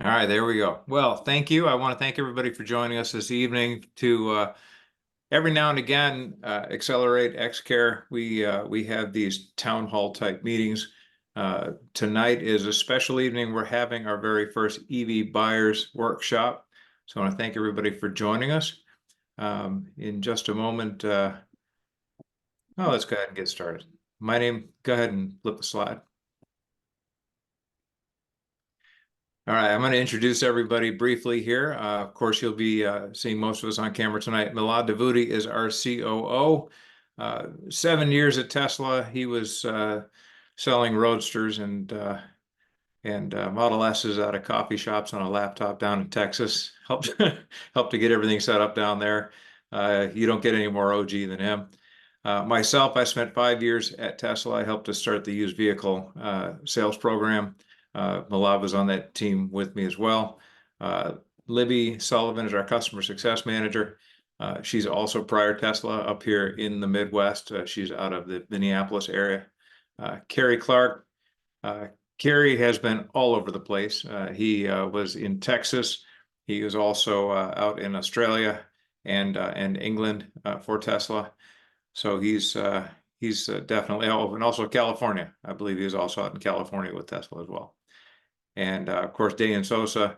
All right, there we go. Well, thank you. I want to thank everybody for joining us this evening to every now and again accelerate XCare. We have these town hall type meetings. Tonight is a special evening. We're having our very first EV buyers workshop. So I want to thank everybody for joining us. In just a moment, let's go ahead and get started. Go ahead and flip the slide. All right, I'm going to introduce everybody briefly here. Of course, you'll be seeing most of us on camera tonight. Milad Davuti is our COO. 7 years at Tesla. He was selling Roadsters and Model S's out of coffee shops on a laptop down in Texas. Helped to get everything set up down there. You don't get any more OG than him. Myself, I spent 5 years at Tesla. I helped to start the used vehicle sales program. Milad was on that team with me as well. Libby Sullivan is our customer success manager. She's also prior Tesla up here in the Midwest. She's out of the Minneapolis area. Kerry Clark. Kerry has been all over the place. He was in Texas. He was also out in Australia and England for Tesla. So he's definitely, and also California. I believe he was also out in California with Tesla as well. And of course, Dan Sosa.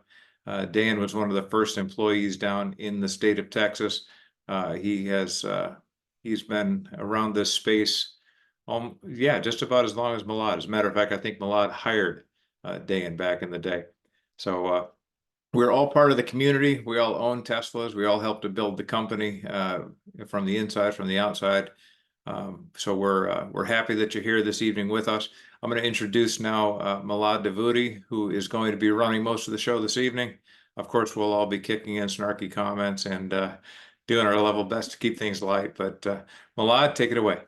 Dan was one of the first employees down in the state of Texas. He's been around this space, just about as long as Milad. As a matter of fact, I think Milad hired Dan back in the day. So we're all part of the community. We all own Teslas. We all help to build the company from the inside, from the outside. So we're happy that you're here this evening with us. I'm going to introduce now Milad Davuti, who is going to be running most of the show this evening. Of course, we'll all be kicking in snarky comments and doing our level best to keep things light. But Milad, take it away.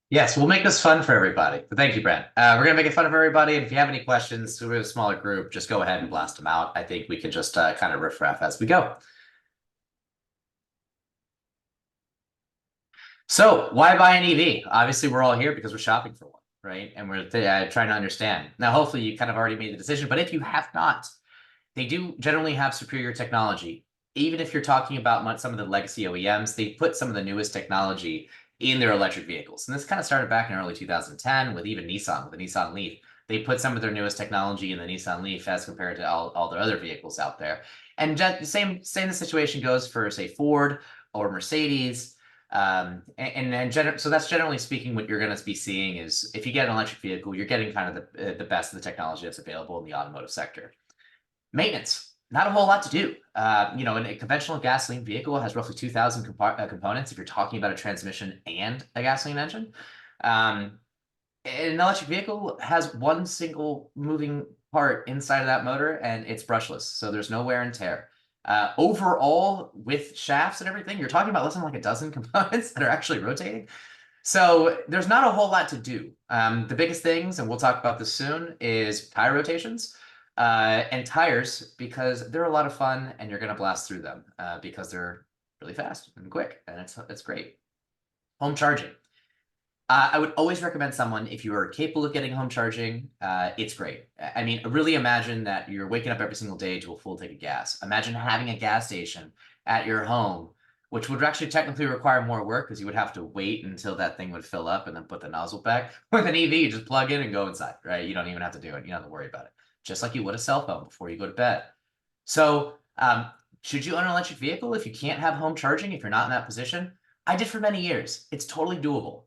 Yes, we'll make this fun for everybody. But thank you, Brent. We're going to make it fun for everybody. And if you have any questions, we're a smaller group, just go ahead and blast them out. I think we can just kind of riff-raff as we go. So why buy an EV? Obviously, we're all here because we're shopping for one, right? And we're trying to understand. Now, hopefully, you kind of already made the decision. But if you have not, they do generally have superior technology. Even if you're talking about some of the legacy OEMs, they put some of the newest technology in their electric vehicles. And this kind of started back in early 2010 with even Nissan, with the Nissan Leaf. They put some of their newest technology in the Nissan Leaf as compared to all their other vehicles out there. And the same the situation goes for, say, Ford or Mercedes. So that's generally speaking what you're going to be seeing is if you get an electric vehicle, you're getting kind of the best of the technology that's available in the automotive sector. Maintenance. Not a whole lot to do. A conventional gasoline vehicle has roughly 2,000 components if you're talking about a transmission and a gasoline engine. An electric vehicle has one single moving part inside of that motor, and it's brushless, so there's no wear and tear. Overall, with shafts and everything, you're talking about less than like a dozen components that are actually rotating. So there's not a whole lot to do. The biggest things, and we'll talk about this soon, is tire rotations. And tires, because they're a lot of fun and you're going to blast through them because they're really fast and quick, and it's great. Home charging. I would always recommend someone, if you are capable of getting home charging, it's great. I mean, really imagine that you're waking up every single day to a full tank of gas. Imagine having a gas station at your home, which would actually technically require more work because you would have to wait until that thing would fill up and then put the nozzle back. With an EV, you just plug in and go inside, right? You don't even have to do it. You don't have to worry about it. Just like you would a cell phone before you go to bed. So should you own an electric vehicle if you can't have home charging, if you're not in that position? I did for many years. It's totally doable.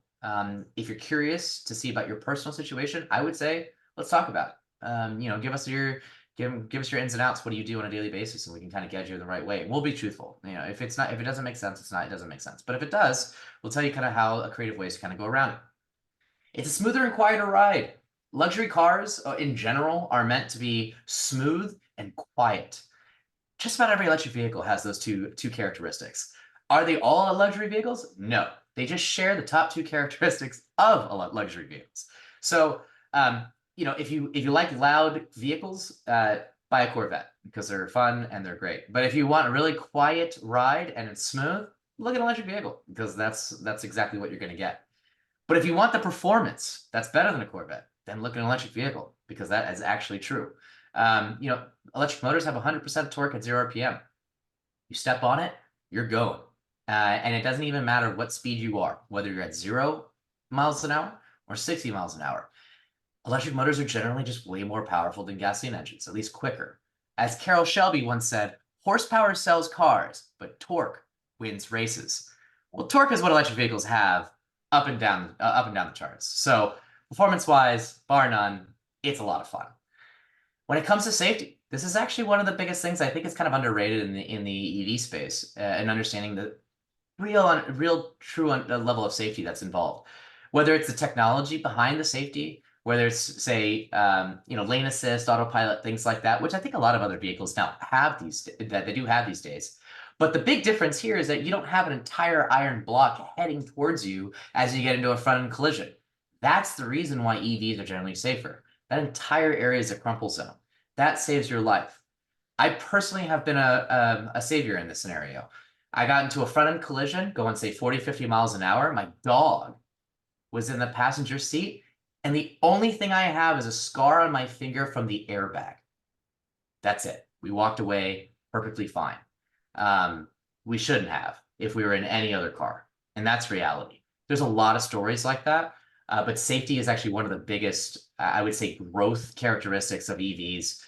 If you're curious to see about your personal situation, I would say, let's talk about it. Give us your ins and outs. What do you do on a daily basis? And we can kind of guide you in the right way. And we'll be truthful. If it doesn't make sense, it doesn't make sense. But if it does, we'll tell you kind of how a creative ways to kind of go around it. It's a smoother and quieter ride. Luxury cars in general are meant to be smooth and quiet. Just about every electric vehicle has those two characteristics. Are they all luxury vehicles? No. They just share the top two characteristics of luxury vehicles. So, if you like loud vehicles, buy a Corvette because they're fun and they're great. But if you want a really quiet ride and it's smooth, look at an electric vehicle because that's exactly what you're going to get. But if you want the performance that's better than a Corvette, then look at an electric vehicle because that is actually true. You know, electric motors have 100% torque at 0 RPM. You step on it, you're going. And it doesn't even matter what speed you are, whether you're at 0 miles an hour or 60 miles an hour. Electric motors are generally just way more powerful than gasoline engines, at least quicker. As Carroll Shelby once said, horsepower sells cars, but torque wins races. Well, torque is what electric vehicles have up and down the charts. So performance-wise, bar none, it's a lot of fun. When it comes to safety, this is actually one of the biggest things I think is kind of underrated in the EV space, and understanding the real true level of safety that's involved. Whether it's the technology behind the safety, whether it's, say, you know, lane assist, autopilot, things like that, which I think a lot of other vehicles now have that they do have these days. But the big difference here is that you don't have an entire iron block heading towards you as you get into a front-end collision. That's the reason why EVs are generally safer. That entire area is a crumple zone. That saves your life. I personally have been a savior in this scenario. I got into a front-end collision going, say, 40, 50 miles an hour. My dog was in the passenger seat, and the only thing I have is a scar on my finger from the airbag. That's it. We walked away perfectly fine. We shouldn't have if we were in any other car, and that's reality. There's a lot of stories like that, but safety is actually one of the biggest, I would say, growth characteristics of EVs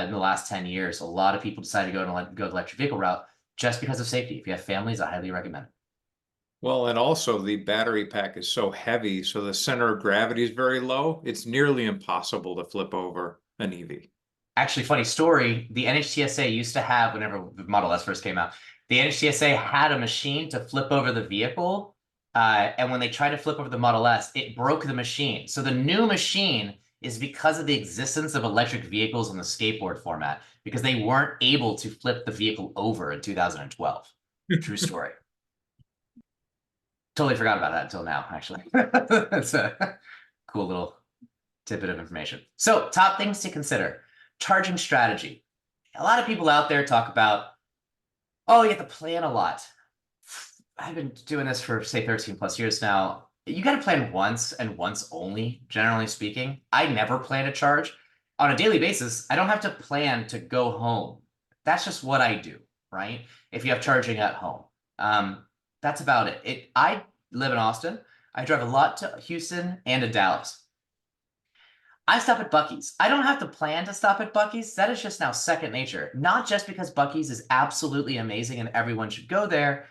in the last 10 years. A lot of people decided to go the electric vehicle route just because of safety. If you have families, I highly recommend it. Well, and also the battery pack is so heavy, so the center of gravity is very low. It's nearly impossible to flip over an EV. Actually, funny story, the NHTSA used to have, whenever the Model S first came out, the NHTSA had a machine to flip over the vehicle. And when they tried to flip over the Model S, it broke the machine. So the new machine is because of the existence of electric vehicles in the skateboard format, because they weren't able to flip the vehicle over in 2012. True story. Totally forgot about that until now, actually. That's a cool little tidbit of information. So, top things to consider. Charging strategy. A lot of people out there talk about, oh, you have to plan a lot. I've been doing this for, say, 13 plus years now. You got to plan once and once only, generally speaking. I never plan to charge. On a daily basis, I don't have to plan to go home. That's just what I do, right? If you have charging at home. That's about it. I live in Austin. I drive a lot to Houston and to Dallas. I stop at Buc-ee's. I don't have to plan to stop at Buc-ee's. That is just now second nature. Not just because Buc-ee's is absolutely amazing and everyone should go there,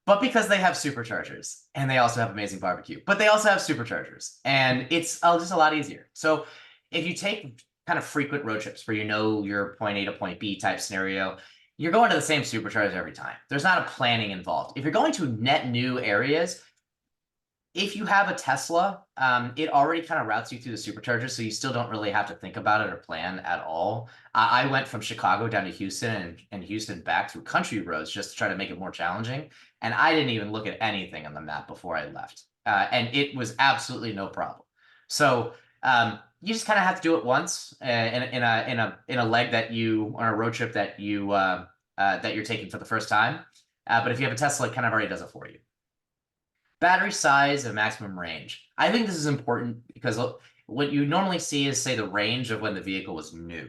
but because they have superchargers and they also have amazing barbecue. But they also have superchargers, and it's just a lot easier. So if you take kind of frequent road trips where you know your point A to point B type scenario, you're going to the same supercharger every time. There's not a planning involved. If you're going to net new areas, if you have a Tesla, it already kind of routes you through the supercharger, so you still don't really have to think about it or plan at all. I went from Chicago down to Houston and Houston back through country roads just to try to make it more challenging. And I didn't even look at anything on the map before I left. And it was absolutely no problem. So you just kind of have to do it once in a leg that you, on a road trip that you're taking for the first time. But if you have a Tesla, it kind of already does it for you. Battery size and maximum range. I think this is important because what you normally see is, say, the range of when the vehicle was new.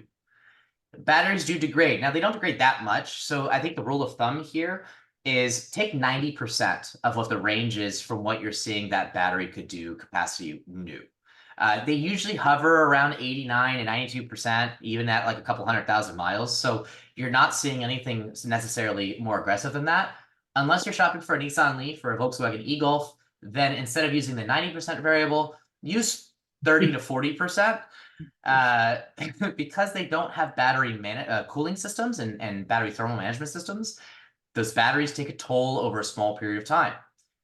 Batteries do degrade. Now, they don't degrade that much. So I think the rule of thumb here is take 90% of what the range is from what you're seeing that battery could do capacity new. They usually hover around 89 and 92%, even at like a couple 100,000 miles. So you're not seeing anything necessarily more aggressive than that. Unless you're shopping for a Nissan Leaf or a Volkswagen e-Golf, then instead of using the 90% variable, use 30 to 40%. Because they don't have battery cooling systems and battery thermal management systems, those batteries take a toll over a small period of time.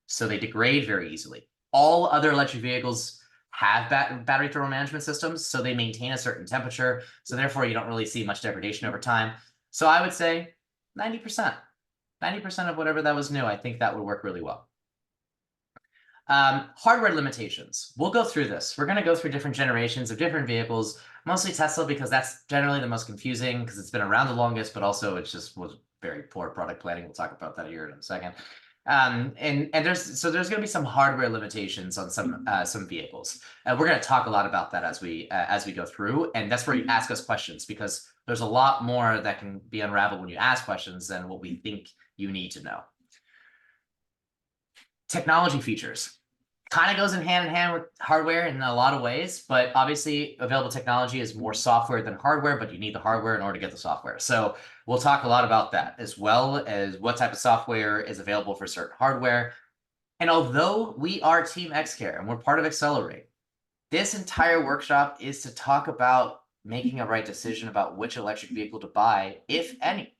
So they degrade very easily. All other electric vehicles have battery thermal management systems, so they maintain a certain temperature. So therefore, you don't really see much degradation over time. So I would say 90%. 90% of whatever that was new, I think that would work really well. Hardware limitations. We'll go through this. We're going to go through different generations of different vehicles, mostly Tesla, because that's generally the most confusing because it's been around the longest, but also it just was very poor product planning. We'll talk about that here in a second. And there's going to be some hardware limitations on some vehicles. We're going to talk a lot about that as we go through, and that's where you ask us questions, because there's a lot more that can be unraveled when you ask questions than what we think you need to know. Technology features kind of goes in hand with hardware in a lot of ways, but obviously available technology is more software than hardware, but you need the hardware in order to get the software. So we'll talk a lot about that, as well as what type of software is available for certain hardware. And although we are Team XCare and we're part of Accelerate, this entire workshop is to talk about making a right decision about which electric vehicle to buy, if any.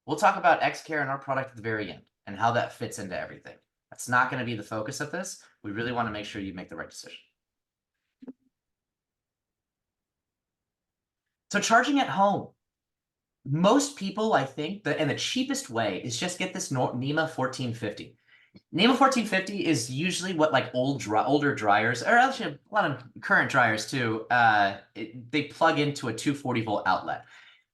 We'll talk about XCare and our product at the very end and how that fits into everything. That's not going to be the focus of this. We really want to make sure you make the right decision. So charging at home. Most people, I think, and the cheapest way is just get this NEMA 1450. NEMA 1450 is usually what like older dryers, or actually a lot of current dryers too, they plug into a 240-volt outlet.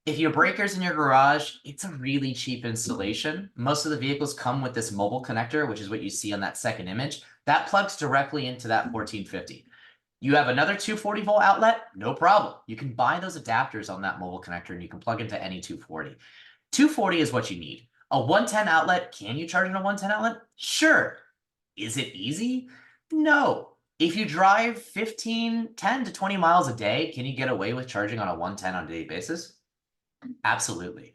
If you have breakers in your garage, it's a really cheap installation. Most of the vehicles come with this mobile connector, which is what you see on that second image. That plugs directly into that 1450. You have another 240-volt outlet, no problem. You can buy those adapters on that mobile connector and you can plug into any 240. 240 is what you need. A 110 outlet, can you charge in a 110 outlet? Sure. Is it easy? No. If you drive 10 to 20 miles a day, can you get away with charging on a 110 on a daily basis? Absolutely.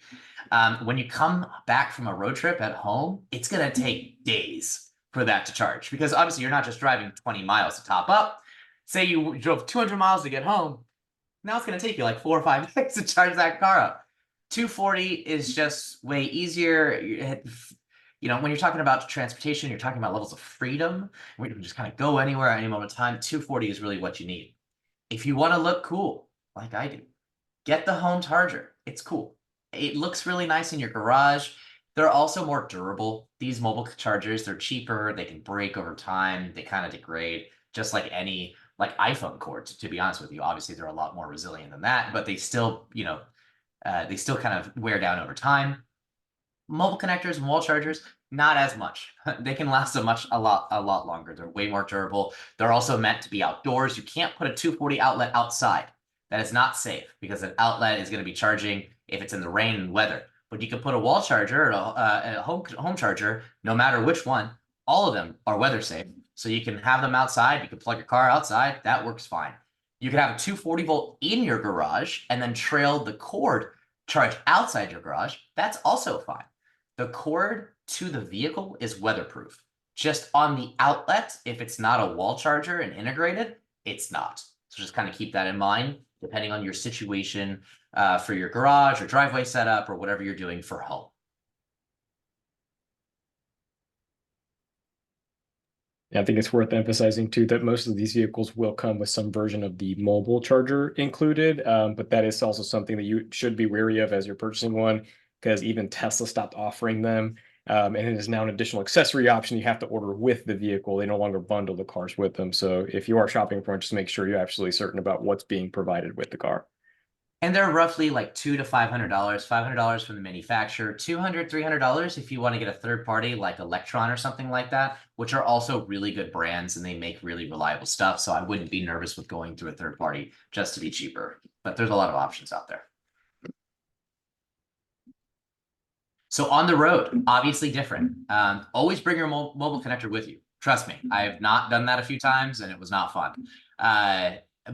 When you come back from a road trip at home, it's going to take days for that to charge, because obviously you're not just driving 20 miles to top up. Say you drove 200 miles to get home. Now it's going to take you like 4 or 5 days to charge that car up. 240 is just way easier. You know, when you're talking about transportation, you're talking about levels of freedom, where you can just kind of go anywhere at any moment of time. 240 is really what you need. If you want to look cool, like I do, get the home charger. It's cool. It looks really nice in your garage. They're also more durable. These mobile chargers, they're cheaper. They can break over time. They kind of degrade, just like any like iPhone cords, to be honest with you. Obviously, they're a lot more resilient than that, but they still, you know, they still kind of wear down over time. Mobile connectors and wall chargers, not as much. They can last a lot longer. They're way more durable. They're also meant to be outdoors. You can't put a 240 outlet outside. That is not safe, because an outlet is going to be charging if it's in the rain and weather. But you can put a wall charger or a home charger, no matter which one. All of them are weather safe. So you can have them outside. You can plug your car outside. That works fine. You can have a 240-volt in your garage and then trail the cord charge outside your garage. That's also fine. The cord to the vehicle is weatherproof. Just on the outlet, if it's not a wall charger and integrated, it's not. So just kind of keep that in mind, depending on your situation for your garage or driveway setup or whatever you're doing for home. I think it's worth emphasizing too that most of these vehicles will come with some version of the mobile charger included, but that is also something that you should be wary of as you're purchasing one, because even Tesla stopped offering them, and it is now an additional accessory option you have to order with the vehicle. They no longer bundle the cars with them. So if you are shopping for one, just make sure you're absolutely certain about what's being provided with the car. And they're roughly like $200 to $500, $500 from the manufacturer, $200, $300 if you want to get a third party like Electron or something like that, which are also really good brands and they make really reliable stuff. So I wouldn't be nervous with going through a third party just to be cheaper, but there's a lot of options out there. So on the road, obviously different. Always bring your mobile connector with you. Trust me, I have not done that a few times and it was not fun.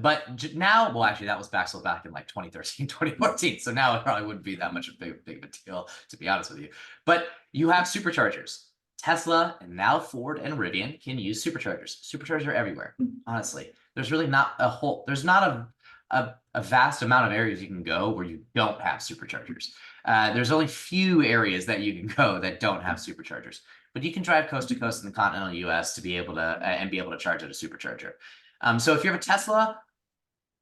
But now, well, actually, that was back in like 2013, 2014. So now it probably wouldn't be that much of a big of a deal, to be honest with you. But you have superchargers. Tesla and now Ford and Rivian can use superchargers. Superchargers are everywhere, honestly. There's really not there's not a vast amount of areas you can go where you don't have superchargers. There's only few areas that you can go that don't have superchargers. But you can drive coast to coast in the continental US to be able to charge at a supercharger. So if you have a Tesla,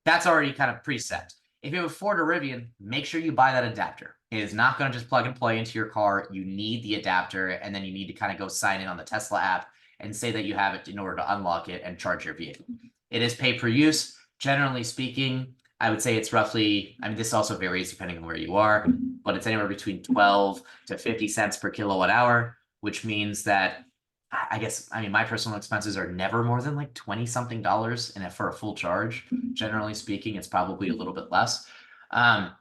that's already kind of preset. If you have a Ford or Rivian, make sure you buy that adapter. It is not going to just plug and play into your car. You need the adapter, and then you need to kind of go sign in on the Tesla app and say that you have it in order to unlock it and charge your vehicle. It is pay per use. Generally speaking, I would say it's roughly, I mean, this also varies depending on where you are, but it's anywhere between 12 to 50 cents per kilowatt hour. which means that I guess, I mean, my personal expenses are never more than like 20 something dollars. And for a full charge, generally speaking, it's probably a little bit less. And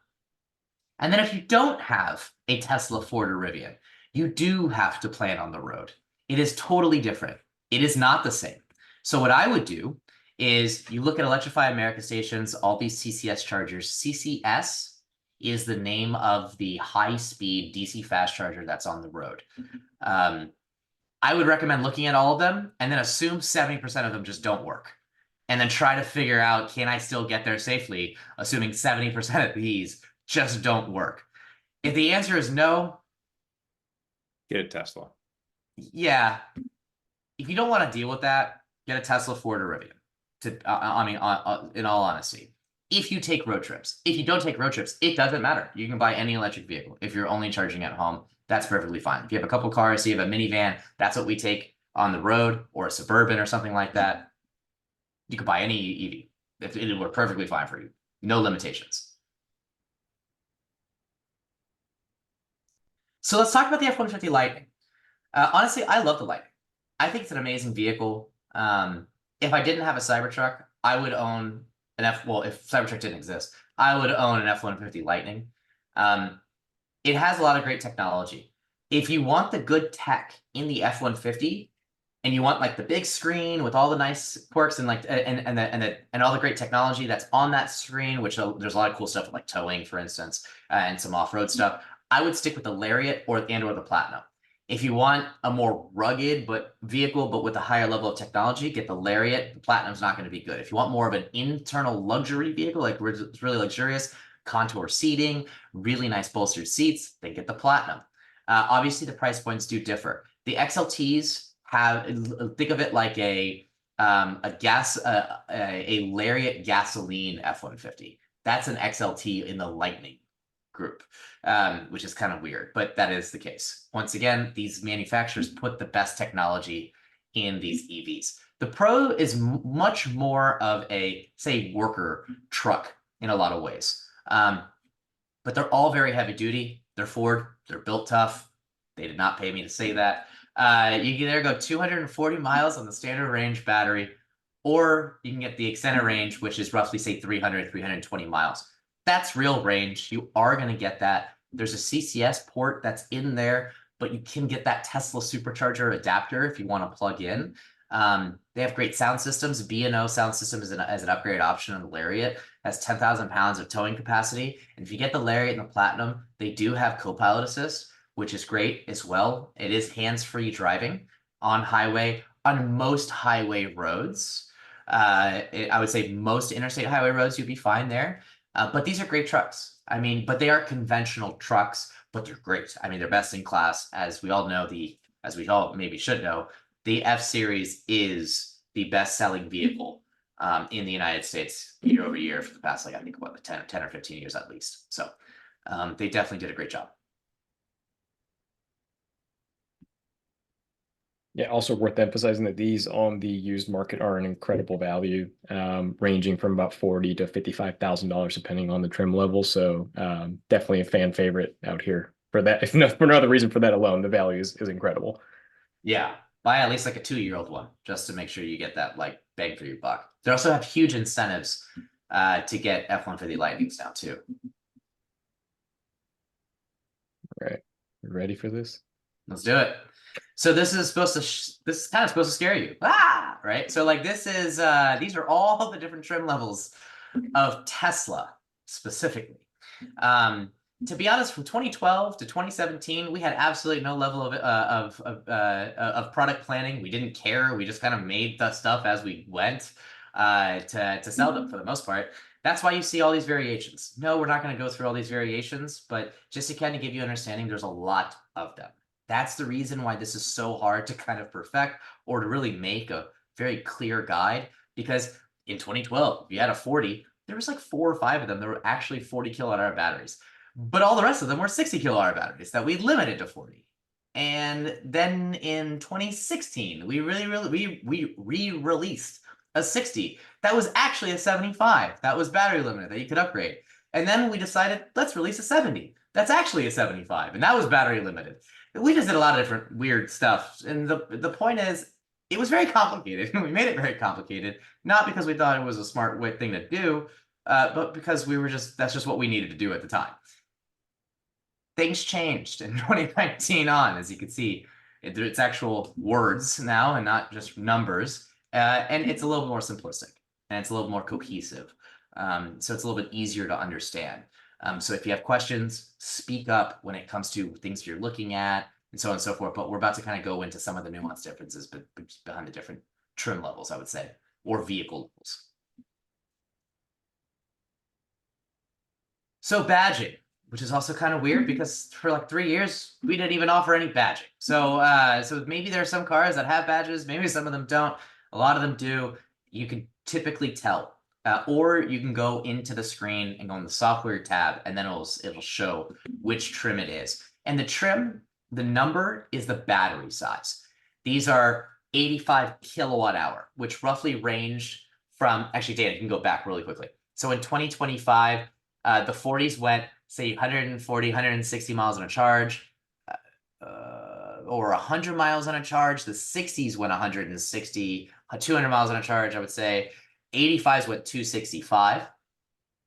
then if you don't have a Tesla, Ford, or Rivian, you do have to plan on the road. It is totally different. It is not the same. So what I would do is you look at Electrify America stations, all these CCS chargers. CCS is the name of the high-speed DC fast charger that's on the road. I would recommend looking at all of them and then assume 70% of them just don't work. And then try to figure out, can I still get there safely, assuming 70% of these just don't work. If the answer is no, Get a Tesla. yeah. If you don't want to deal with that, get a Tesla, Ford, or Rivian. In all honesty, if you take road trips. If you don't take road trips, it doesn't matter. You can buy any electric vehicle. If you're only charging at home, that's perfectly fine. If you have a couple cars, so you have a minivan, that's what we take on the road, or a Suburban or something like that. You could buy any EV. If it would perfectly fine for you. No limitations. So let's talk about the F-150 Lightning. Honestly, I love the Lightning. I think it's an amazing vehicle. If I didn't have a Cybertruck, I would own an well, if Cybertruck didn't exist, I would own an F-150 Lightning. It has a lot of great technology. If you want the good tech in the F-150, and you want like the big screen with all the nice quirks and like and all the great technology that's on that screen, which there's a lot of cool stuff like towing, for instance, and some off-road stuff, I would stick with the Lariat or the Platinum. If you want a more rugged vehicle, but with a higher level of technology, get the Lariat. The Platinum's not going to be good. If you want more of an internal luxury vehicle, like it's really luxurious, contour seating, really nice bolstered seats, then get the Platinum. Obviously, the price points do differ. The XLTs think of it like a Lariat gasoline F-150. That's an XLT in the Lightning group, which is kind of weird, but that is the case. Once again, these manufacturers put the best technology in these EVs. The Pro is much more of a, say, worker truck in a lot of ways. But they're all very heavy duty. They're Ford. They're built tough. They did not pay me to say that. You can either go 240 miles on the standard range battery, or you can get the extended range, which is roughly, say, 300, 320 miles. That's real range. You are going to get that. There's a CCS port that's in there, but you can get that Tesla supercharger adapter if you want to plug in. They have great sound systems. B&O sound system is as an upgrade option on the Lariat. Has 10,000 pounds of towing capacity. And if you get the Lariat and the Platinum, they do have co-pilot assist, which is great as well. It is hands-free driving on most highway roads. I would say most interstate highway roads, you'd be fine there. But these are great trucks. I mean, but they are conventional trucks, but they're great. I mean, they're best in class. As we all know, as we all maybe should know, the F-Series is the best-selling vehicle in the United States year over year for the past, like, I think, what, 10 or 15 years at least. So they definitely did a great job. Yeah, also worth emphasizing that these on the used market are an incredible value, ranging from about $40,000 to $55,000 depending on the trim level. So definitely a fan favorite out here for that. If not for no other reason, for that alone, the value is incredible. Yeah, buy at least like a 2-year-old one just to make sure you get that like bang for your buck. They also have huge incentives to get F-150 Lightnings now too. All right, you ready for this? Let's do it. So this is kind of supposed to scare you. Right? So like this is these are all the different trim levels of Tesla specifically. To be honest, from 2012 to 2017, we had absolutely no level of product planning. We didn't care. We just kind of made the stuff as we went to sell them for the most part. That's why you see all these variations. No, we're not going to go through all these variations, but just to kind of give you understanding, there's a lot of them. That's the reason why this is so hard to kind of perfect or to really make a very clear guide, because in 2012, if you had a 40, there was like 4 or 5 of them that were actually 40 kilowatt hour batteries, but all the rest of them were 60 kilowatt hour batteries that we limited to 40. And then in 2016, we re-released a 60 that was actually a 75 that was battery limited that you could upgrade. And then we decided, let's release a 70. That's actually a 75, and that was battery limited. We just did a lot of different weird stuff. And the point is, it was very complicated. We made it very complicated, not because we thought it was a smart thing to do, but because that's just what we needed to do at the time. Things changed in 2019 on, as you can see. It's actual words now and not just numbers. And it's a little more simplistic, and it's a little more cohesive. So it's a little bit easier to understand. So if you have questions, speak up when it comes to things you're looking at, and so on and so forth. But we're about to kind of go into some of the nuanced differences behind the different trim levels, I would say, or vehicle levels. So badging, which is also kind of weird because for like 3 years, we didn't even offer any badging. So so maybe there are some cars that have badges, maybe some of them don't. A lot of them do. You can typically tell. Or you can go into the screen and go in the software tab, and then it'll show which trim it is. And the trim, the number is the battery size. These are 85 kilowatt hour, which roughly ranged from, actually, Dan, you can go back really quickly. So in 2025, the 40s went, say, 140, 160 miles on a charge, or 100 miles on a charge. The 60s went 160, 200 miles on a charge, I would say. 85s went 265,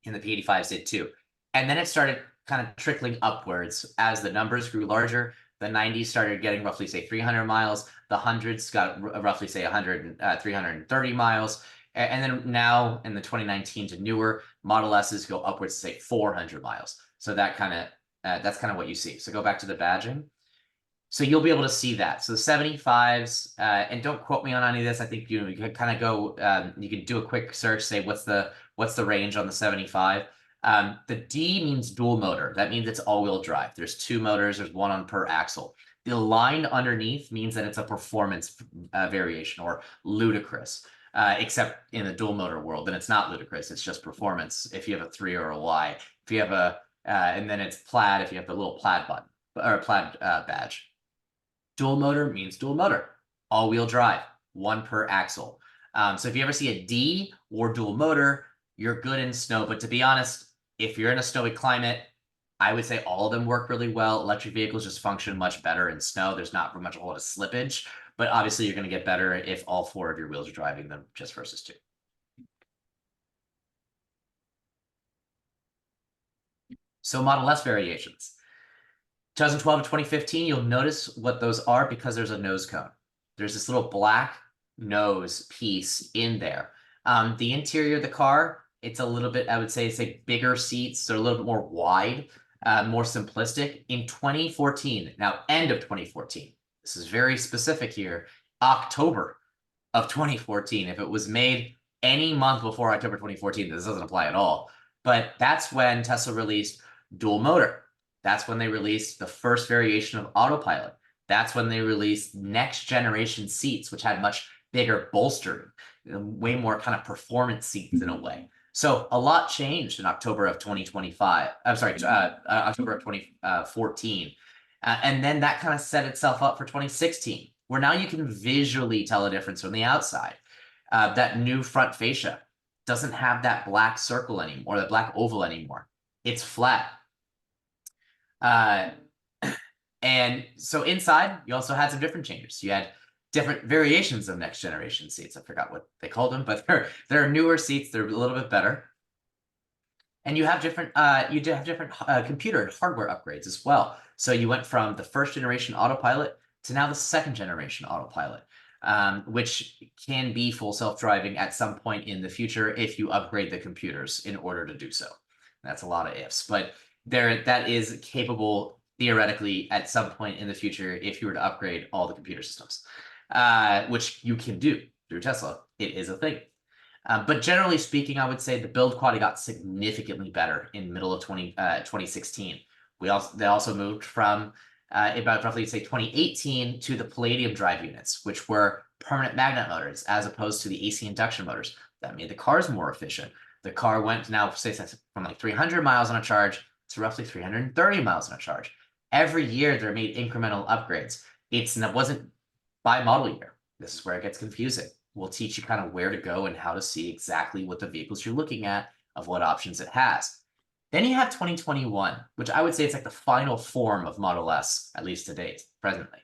and the P85s did too. And then it started kind of trickling upwards as the numbers grew larger. The 90s started getting roughly, say, 300 miles. The 100s got roughly, say, 330 miles. And then now in the 2019 to newer, Model S's go upwards to, say, 400 miles. So that kind of that's kind of what you see. So go back to the badging. So you'll be able to see that. So the 75s, and don't quote me on any of this. I think you can kind of go, you can do a quick search, say what's the range on the 75. The D means dual motor. That means it's all-wheel drive. There's 2 motors. There's 1 on per axle. The line underneath means that it's a performance variation, or ludicrous, except in the dual motor world. Then it's not ludicrous. It's just performance. If you have a 3 or a Y, if you have a, and then it's plaid if you have the little plaid button or plaid badge. Dual motor means dual motor, all-wheel drive, 1 per axle. So if you ever see a D or dual motor, you're good in snow. But to be honest, if you're in a snowy climate, I would say all of them work really well. Electric vehicles just function much better in snow. There's not much a whole lot of slippage, but obviously you're going to get better if all 4 of your wheels are driving them just versus 2. So Model S variations. 2012 to 2015, you'll notice what those are because there's a nose cone. There's this little black nose piece in there. The interior of the car, it's a little bit, I would say, bigger seats. They're a little bit more wide, more simplistic. In 2014, now end of 2014, this is very specific here, October of 2014. If it was made any month before October 2014, this doesn't apply at all. But that's when Tesla released dual motor. That's when they released the first variation of autopilot. That's when they released next generation seats, which had much bigger bolstering, way more kind of performance seats in a way. So a lot changed in October of 2025. I'm sorry, October of 2014. And then that kind of set itself up for 2016, where now you can visually tell a difference from the outside. That new front fascia doesn't have that black circle anymore, or the black oval anymore. It's flat. And so inside, you also had some different changes. You had different variations of next generation seats. I forgot what they called them, but they're newer seats. They're a little bit better. And you have different computer and hardware upgrades as well. So you went from the first generation autopilot to now the second generation autopilot, which can be full self-driving at some point in the future if you upgrade the computers in order to do so. That's a lot of ifs, but that is capable theoretically at some point in the future if you were to upgrade all the computer systems, which you can do through Tesla. It is a thing. But generally speaking, I would say the build quality got significantly better in middle of 2016. They also moved from about roughly, say, 2018 to the Palladium drive units, which were permanent magnet motors as opposed to the AC induction motors. That made the cars more efficient. The car went now, say, from like 300 miles on a charge to roughly 330 miles on a charge. Every year, they're made incremental upgrades. It wasn't by model year. This is where it gets confusing. We'll teach you kind of where to go and how to see exactly what the vehicles you're looking at, of what options it has. Then you have 2021, which I would say it's like the final form of Model S, at least to date, presently.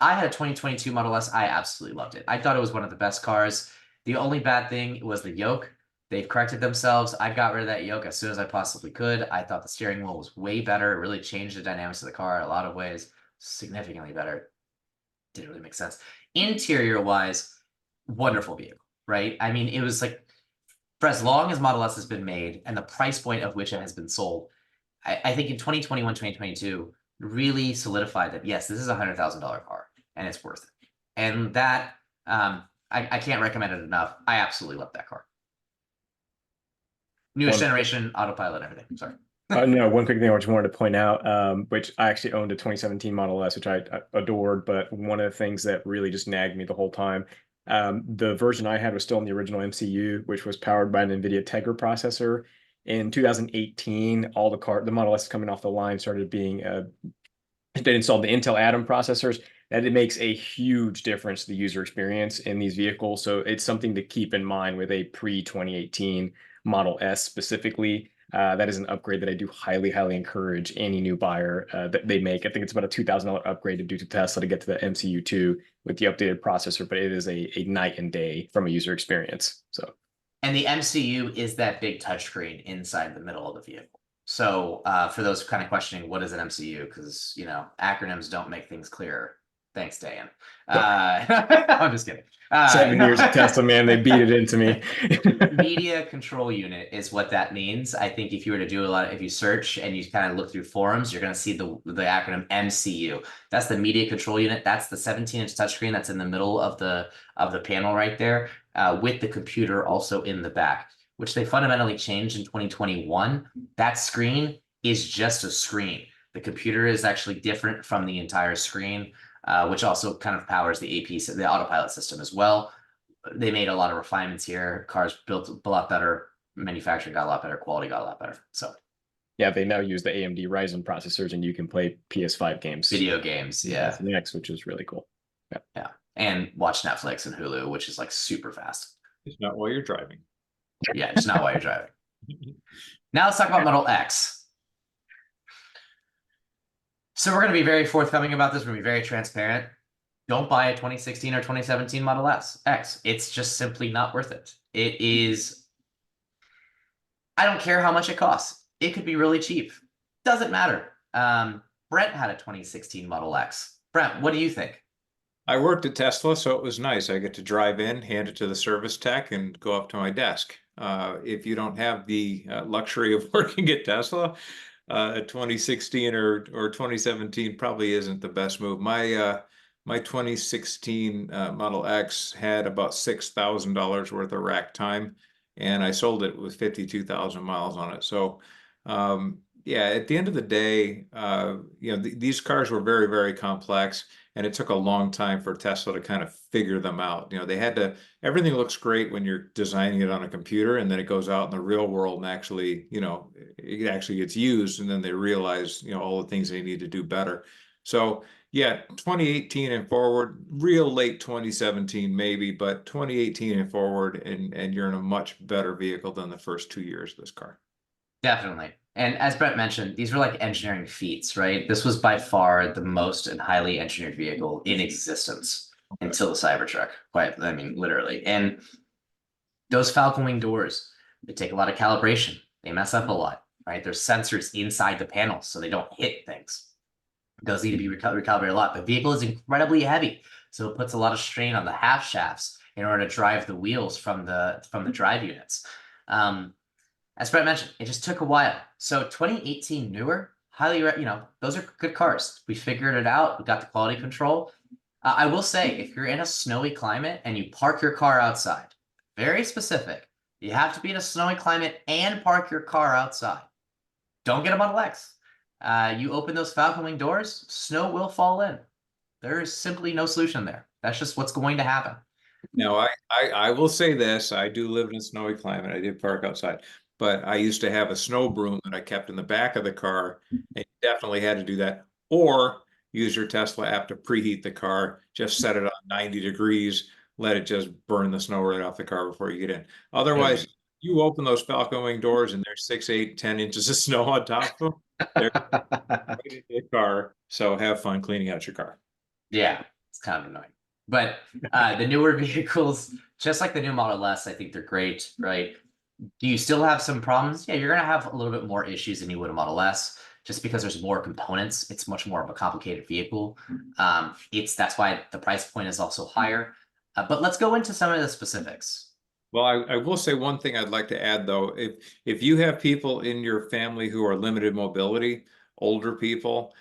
I had a 2022 Model S. I absolutely loved it. I thought it was one of the best cars. The only bad thing was the yoke. They've corrected themselves. I got rid of that yoke as soon as I possibly could. I thought the steering wheel was way better. It really changed the dynamics of the car in a lot of ways, significantly better. Didn't really make sense. Interior wise, wonderful vehicle, right? I mean, it was like, for as long as Model S has been made and the price point of which it has been sold, I think in 2021, 2022, really solidified that, yes, this is a $100,000 car and it's worth it. And that, I can't recommend it enough. I absolutely love that car. Newest generation, autopilot, everything. Sorry. No, one quick thing I just wanted to point out, which I actually owned a 2017 Model S, which I adored, but one of the things that really just nagged me the whole time, the version I had was still in the original MCU, which was powered by an NVIDIA Tegra processor. In 2018, all the Model S coming off the line started being, they installed the Intel Atom processors, and it makes a huge difference to the user experience in these vehicles. So it's something to keep in mind with a pre-2018 Model S specifically. That is an upgrade that I do highly, highly encourage any new buyer that they make. I think it's about a $2,000 upgrade to do to Tesla to get to the MCU2 with the updated processor, but it is a night and day from a user experience. So, and the MCU is that big touchscreen inside the middle of the vehicle. So for those kind of questioning, what is an MCU? Because, you know, acronyms don't make things clearer. Thanks, Dan. I'm just kidding. 7 years of Tesla, man, they beat it into me. Media control unit is what that means. I think if you were to do if you search and you kind of look through forums, you're going to see the acronym MCU. That's the media control unit. That's the 17-inch touchscreen that's in the middle of the panel right there, with the computer also in the back, which they fundamentally changed in 2021. That screen is just a screen. The computer is actually different from the entire screen, which also kind of powers the AP, the autopilot system as well. They made a lot of refinements here. Cars built a lot better. Manufacturing got a lot better. Quality got a lot better. So, yeah, they now use the AMD Ryzen processors, and you can play PS5 games, video games, yeah, Next, which is really cool. yeah, and watch Netflix and Hulu, which is like super fast. It's not while you're driving. Yeah, it's not while you're driving. Now let's talk about Model X. So we're going to be very forthcoming about this. We're going to be very transparent. Don't buy a 2016 or 2017 Model X. It's just simply not worth it. It is. I don't care how much it costs. It could be really cheap. Doesn't matter. Brent had a 2016 Model X. Brent, what do you think? I worked at Tesla, so it was nice. I get to drive in, hand it to the service tech, and go up to my desk. If you don't have the luxury of working at Tesla, 2016 or 2017 probably isn't the best move. My 2016 Model X had about $6,000 worth of rack time, and I sold it with 52,000 miles on it. So, yeah, at the end of the day, these cars were very, very complex, and it took a long time for Tesla to kind of figure them out. They had to, everything looks great when you're designing it on a computer, and then it goes out in the real world and actually, it actually gets used, and then they realize, all the things they need to do better. So, yeah, 2018 and forward, real late 2017 maybe, but 2018 and forward, and you're in a much better vehicle than the first 2 years of this car. Definitely. And as Brent mentioned, these were like engineering feats, right? This was by far the most and highly engineered vehicle in existence until the Cybertruck. Literally. And those Falcon Wing doors, they take a lot of calibration. They mess up a lot, right? There's sensors inside the panels so they don't hit things. It does need to be recalibrated a lot. The vehicle is incredibly heavy, so it puts a lot of strain on the half shafts in order to drive the wheels from the drive units. As Brett mentioned, it just took a while. So 2018 newer, highly, those are good cars. We figured it out. We got the quality control. I will say, if you're in a snowy climate and you park your car outside, very specific, you have to be in a snowy climate and park your car outside. Don't get a Model X. You open those Falcon Wing doors, snow will fall in. There is simply no solution there. That's just what's going to happen. Now, I will say this. I do live in a snowy climate. I did park outside. But I used to have a snow broom that I kept in the back of the car, and you definitely had to do that. Or use your Tesla app to preheat the car, just set it on 90 degrees, let it just burn the snow right off the car before you get in. Otherwise, You open those Falcon Wing doors and there's 6, 8, 10 inches of snow on top of them. They're right in your car. So have fun cleaning out your car. Yeah, it's kind of annoying. But the newer vehicles, just like the new Model S, I think they're great, right? Do you still have some problems? Yeah, you're gonna have a little bit more issues than you would a Model S, just because there's more components. It's much more of a complicated vehicle. That's why the price point is also higher. But let's go into some of the specifics. Well, I will say one thing I'd like to add though, if you have people in your family who are limited mobility, older people,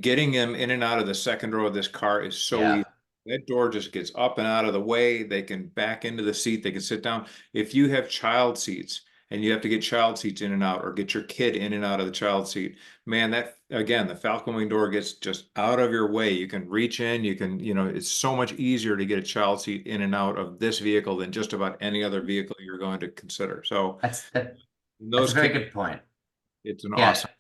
getting them in and out of the second row of this car is so Yeah. easy. That door just gets up and out of the way. They can back into the seat. They can sit down. If you have child seats and you have to get child seats in and out or get your kid in and out of the child seat, man, that again, the Falcon Wing door gets just out of your way. You can reach in, it's so much easier to get a child seat in and out of this vehicle than just about any other vehicle you're going to consider. So in That's those a very cases, good point. it's an Yeah, awesome.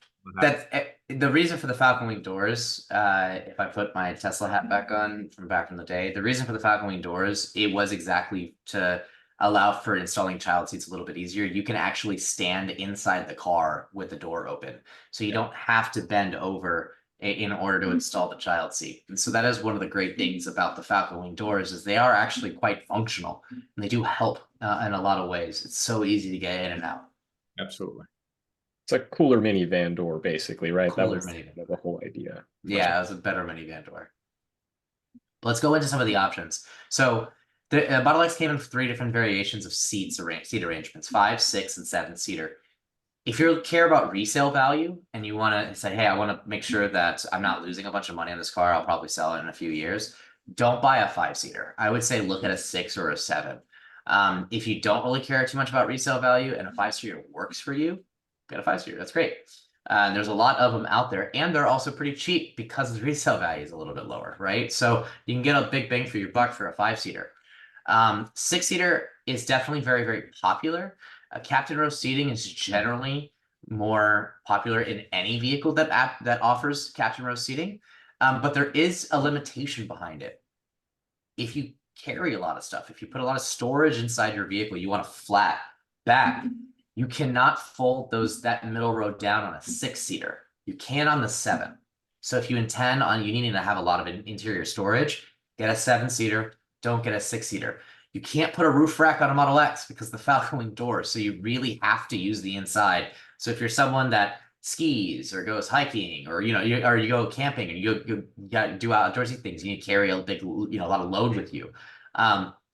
that's the reason for the Falcon Wing doors. If I put my Tesla hat back on from back in the day, the reason for the Falcon Wing doors, it was exactly to allow for installing child seats a little bit easier. You can actually stand inside the car with the door open, so you don't have to bend over in order to install the child seat. And so that is one of the great things about the Falcon Wing doors is they are actually quite functional and they do help in a lot of ways. It's so easy to get in and out. Absolutely. It's a cooler minivan door, basically, right? That Cooler was minivan. the whole idea. Yeah, it was a better minivan door. Let's go into some of the options. So the Model X came in 3 different variations of seat arrangements, 5, 6, and 7-seater. If you care about resale value and you want to say, hey, I want to make sure that I'm not losing a bunch of money on this car, I'll probably sell it in a few years. Don't buy a 5-seater. I would say look at a 6 or a 7. If you don't really care too much about resale value and a 5-seater works for you, get a 5-seater. That's great. There's a lot of them out there, and they're also pretty cheap because the resale value is a little bit lower, right? So you can get a big bang for your buck for a 5-seater. 6-seater is definitely very, very popular. Captain row seating is generally more popular in any vehicle that offers captain row seating, but there is a limitation behind it. If you carry a lot of stuff, if you put a lot of storage inside your vehicle, you want a flat back, you cannot fold that middle row down on a 6-seater. You can on the 7. So if you intend on you needing to have a lot of interior storage, get a 7-seater, don't get a 6-seater. You can't put a roof rack on a Model X because the Falcon Wing doors, so you really have to use the inside. So if you're someone that skis or goes hiking or you go camping and you got to do outdoorsy things, you need to carry a big a lot of load with you.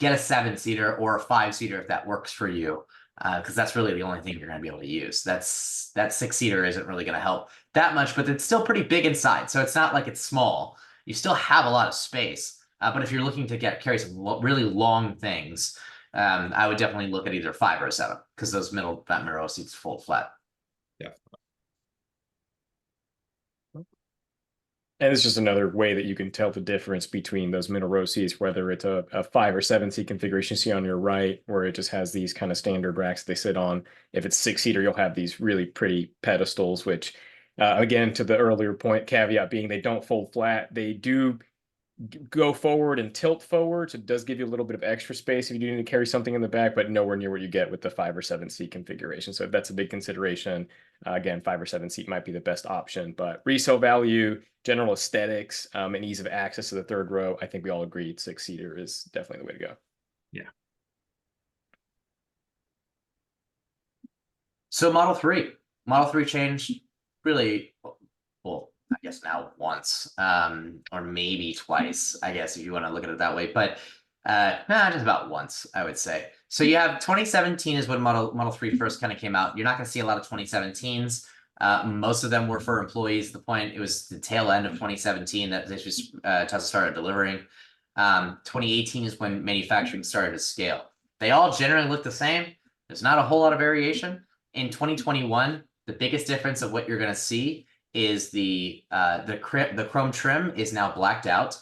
Get a 7-seater or a 5-seater if that works for you, because that's really the only thing you're going to be able to use. That 6-seater isn't really going to help that much, but it's still pretty big inside, so it's not like it's small. You still have a lot of space. But if you're looking to carry some really long things, I would definitely look at either 5 or a 7 because those middle row seats fold flat. Yeah. And it's just another way that you can tell the difference between those middle row seats, whether it's a 5 or 7 seat configuration you see on your right, where it just has these kind of standard racks they sit on. If it's 6-seater, you'll have these really pretty pedestals, which, again, to the earlier point, caveat being they don't fold flat. They do go forward and tilt forward, so it does give you a little bit of extra space if you do need to carry something in the back, but nowhere near what you get with the 5 or 7 seat configuration. So that's a big consideration. Again, 5 or 7 seat might be the best option, but resale value, general aesthetics, and ease of access to the third row, I think we all agreed 6-seater is definitely the way to go. Yeah. So Model 3 changed really, well, I guess now once, or maybe twice, I guess, if you want to look at it that way, but just about once, I would say. So you have 2017 is when Model 3 first kind of came out. You're not going to see a lot of 2017s. Most of them were for employees. It was the tail end of 2017 that Tesla started delivering. 2018 is when manufacturing started to scale. They all generally look the same. There's not a whole lot of variation. In 2021, the biggest difference of what you're going to see is the chrome trim is now blacked out.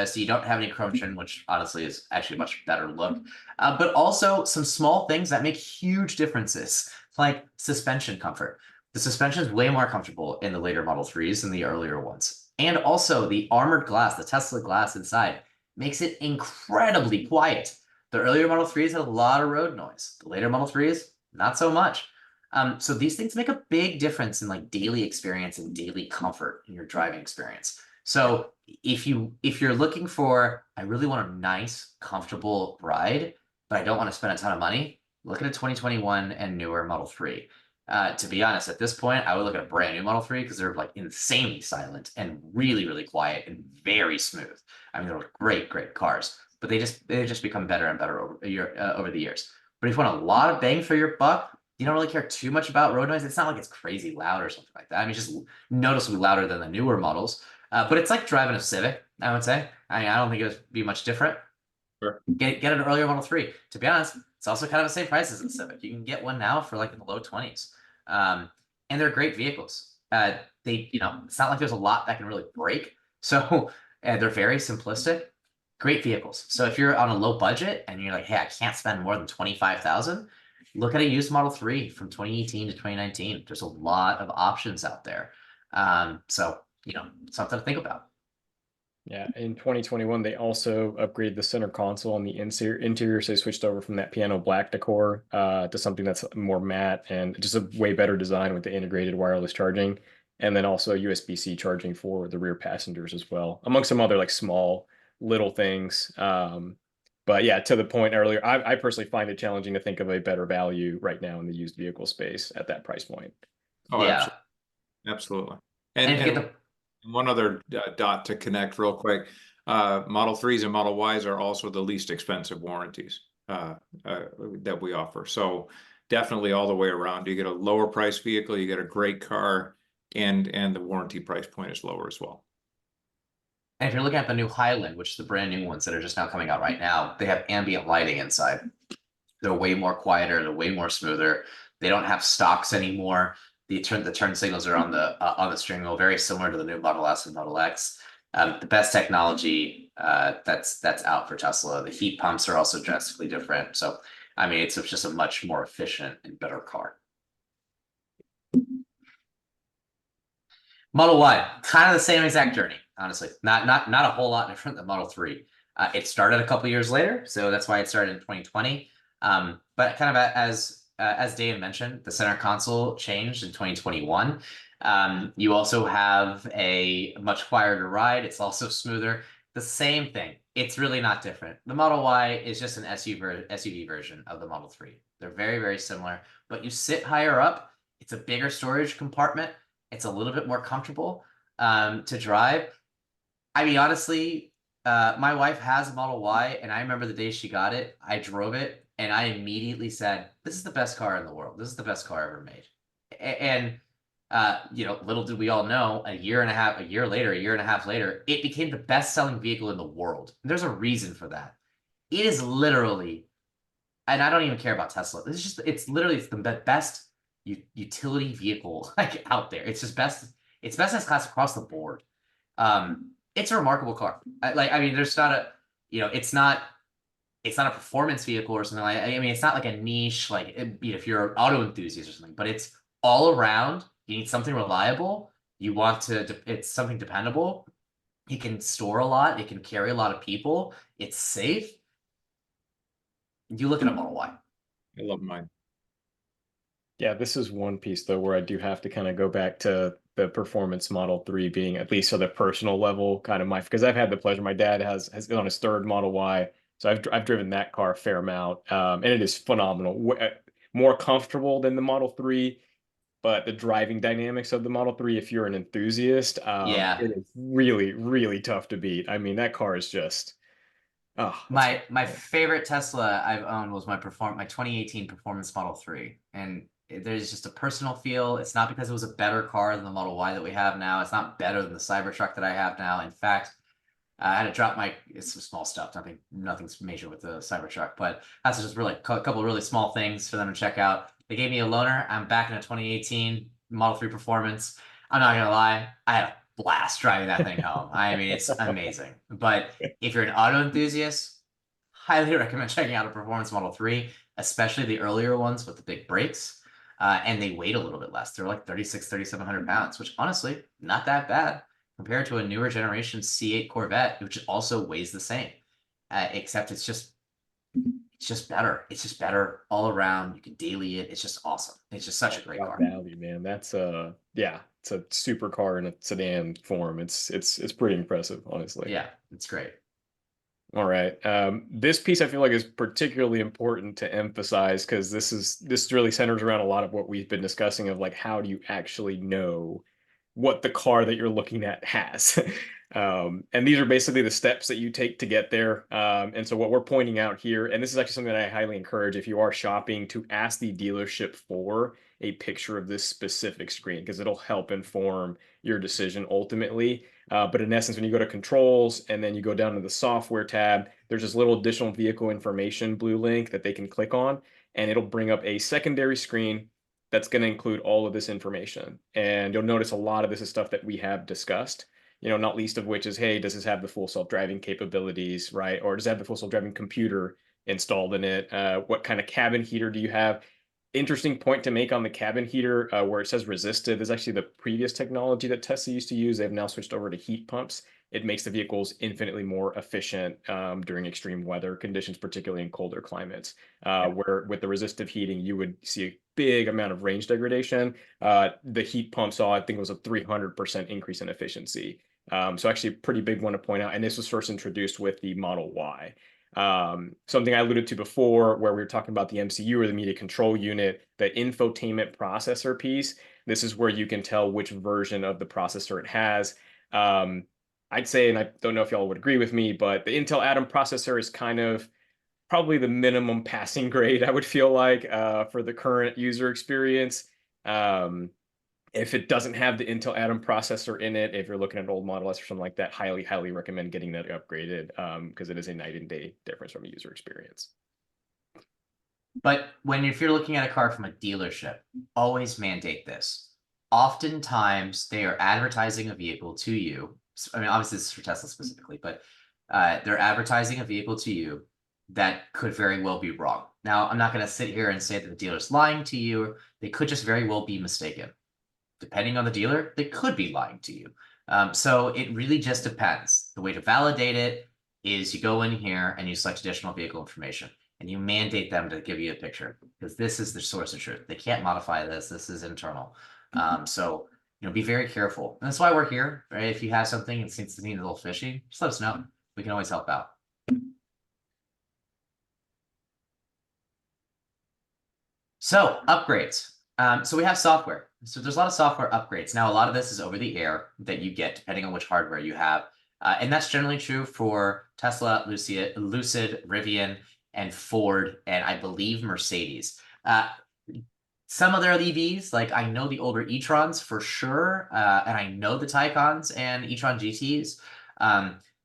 So you don't have any chrome trim, which honestly is actually a much better look. But also some small things that make huge differences, like suspension comfort. The suspension is way more comfortable in the later Model 3s than the earlier ones. And also the armored glass, the Tesla glass inside, makes it incredibly quiet. The earlier Model 3s had a lot of road noise. The later Model 3s, not so much. So these things make a big difference in like daily experience and daily comfort in your driving experience. So if you're looking for, I really want a nice, comfortable ride, but I don't want to spend a ton of money, look at a 2021 and newer Model 3. To be honest, at this point, I would look at a brand new Model 3 because they're like insanely silent and really, really quiet and very smooth. I mean, they're great cars, but they just become better and better over the years. But if you want a lot of bang for your buck, you don't really care too much about road noise. It's not like it's crazy loud or something like that. I mean, it's just noticeably louder than the newer models. But it's like driving a Civic, I would say. I mean, I don't think it would be much different. Sure. Get an earlier Model 3. To be honest, it's also kind of the same price as the Civic. You can get one now for like in the low 20s. And they're great vehicles. It's not like there's a lot that can really break. So they're very simplistic. Great vehicles. So if you're on a low budget and you're like, hey, I can't spend more than 25,000, look at a used Model 3 from 2018 to 2019. There's a lot of options out there. So something to think about. Yeah, in 2021, they also upgraded the center console on the interior, so they switched over from that piano black decor to something that's more matte and just a way better design with the integrated wireless charging, and then also USB-C charging for the rear passengers as well, among some other like small little things. But yeah, to the point earlier, I personally find it challenging to think of a better value right now in the used vehicle space at that price point. Oh, Yeah. absolutely. And if you get One other dot to connect real quick. Model 3s and Model Ys are also the least expensive warranties that we offer. So definitely all the way around. You get a lower price vehicle, you get a great car, and the warranty price point is lower as well. And if you're looking at the new Highland, which is the brand new ones that are just now coming out right now, they have ambient lighting inside. They're way more quieter, they're way more smoother. They don't have stocks anymore. The turn signals are on the steering wheel, very similar to the new Model S and Model X. The best technology that's out for Tesla. The heat pumps are also drastically different. So I mean, it's just a much more efficient and better car. Model Y, kind of the same exact journey, honestly. Not a whole lot different than Model 3. It started a couple years later, so that's why it started in 2020. But kind of as Dave mentioned, the center console changed in 2021. You also have a much quieter ride. It's also smoother. The same thing. It's really not different. The Model Y is just an SUV version of the Model 3. They're very, very similar, but you sit higher up. It's a bigger storage compartment. It's a little bit more comfortable to drive. I mean, honestly, my wife has a Model Y, and I remember the day she got it, I drove it, and I immediately said, this is the best car in the world. This is the best car ever made. And little did we all know, a year and a half later, it became the best-selling vehicle in the world. There's a reason for that. It is literally, and I don't even care about Tesla. It's literally the best utility vehicle like out there. It's just best. It's best in class across the board. It's a remarkable car. There's not a, it's not a performance vehicle or something like. I mean, it's not like a niche like if you're an auto enthusiast or something. But it's all around. You need something reliable. You want to. It's something dependable. It can store a lot. It can carry a lot of people. It's safe. You look at a Model Y. I love mine. Yeah, this is one piece though where I do have to kind of go back to the performance Model 3 being at least on the personal level kind of because I've had the pleasure. My dad has on his third Model Y, so I've driven that car a fair amount, and it is phenomenal. More comfortable than the Model 3, but the driving dynamics of the Model 3, if you're an enthusiast, Yeah. it is really, really tough to beat. I mean, that car is just My favorite Tesla I've owned was my 2018 Performance Model 3, and there's just a personal feel. It's not because it was a better car than the Model Y that we have now. It's not better than the Cybertruck that I have now. In fact, I had to drop it's some small stuff. Nothing's major with the Cybertruck, but that's just really a couple of really small things for them to check out. They gave me a loaner. I'm back in a 2018 Model 3 Performance. I'm not gonna lie, I had a blast driving that thing home. I mean, it's amazing. But if you're an auto enthusiast, highly recommend checking out a Performance Model 3, especially the earlier ones with the big brakes. And they weigh a little bit less. They're like 3,700 pounds, which honestly, not that bad compared to a newer generation C8 Corvette, which also weighs the same. Except it's it's just better. It's just better all around. You can daily it. It's just awesome. It's just such a great Shock car. value, man. That's yeah, it's a supercar in a sedan form. It's pretty impressive, honestly. Yeah, it's great. All right. This piece I feel like is particularly important to emphasize because this really centers around a lot of what we've been discussing of like how do you actually know what the car that you're looking at has. And these are basically the steps that you take to get there. And so what we're pointing out here, and this is actually something that I highly encourage if you are shopping to ask the dealership for a picture of this specific screen because it'll help inform your decision ultimately. But in essence, when you go to controls and then you go down to the software tab, there's this little additional vehicle information blue link that they can click on, and it'll bring up a secondary screen that's going to include all of this information. And you'll notice a lot of this is stuff that we have discussed, not least of which is, hey, does this have the full self-driving capabilities, right? Or does it have the full self-driving computer installed in it? What kind of cabin heater do you have? Interesting point to make on the cabin heater where it says resistive. There's actually the previous technology that Tesla used to use. They've now switched over to heat pumps. It makes the vehicles infinitely more efficient during extreme weather conditions, particularly in colder climates, where with the resistive heating, you would see a big amount of range degradation. The heat pump saw, I think it was a 300% increase in efficiency. So actually a pretty big one to point out. And this was first introduced with the Model Y. Something I alluded to before where we were talking about the MCU or the media control unit, the infotainment processor piece. This is where you can tell which version of the processor it has. I'd say, and I don't know if y'all would agree with me, but the Intel Atom processor is kind of probably the minimum passing grade, I would feel like, for the current user experience. If it doesn't have the Intel Atom processor in it, if you're looking at an old Model S or something like that, highly, highly recommend getting that upgraded because it is a night and day difference from a user experience. But if you're looking at a car from a dealership, always mandate this. Oftentimes, they are advertising a vehicle to you. I mean, obviously, this is for Tesla specifically, but they're advertising a vehicle to you that could very well be wrong. Now, I'm not going to sit here and say that the dealer's lying to you. They could just very well be mistaken. Depending on the dealer, they could be lying to you. So it really just depends. The way to validate it is you go in here and you select additional vehicle information and you mandate them to give you a picture because this is the source of truth. They can't modify this. This is internal. So, be very careful. And that's why we're here, right? If you have something and seems to be a little fishy, just let us know. We can always help out. So upgrades. So we have software. So there's a lot of software upgrades. Now, a lot of this is over the air that you get depending on which hardware you have. And that's generally true for Tesla, Lucid, Rivian, and Ford, and I believe Mercedes. Some of their EVs, like I know the older e-trons for sure, and I know the Taycans and e-tron GTs.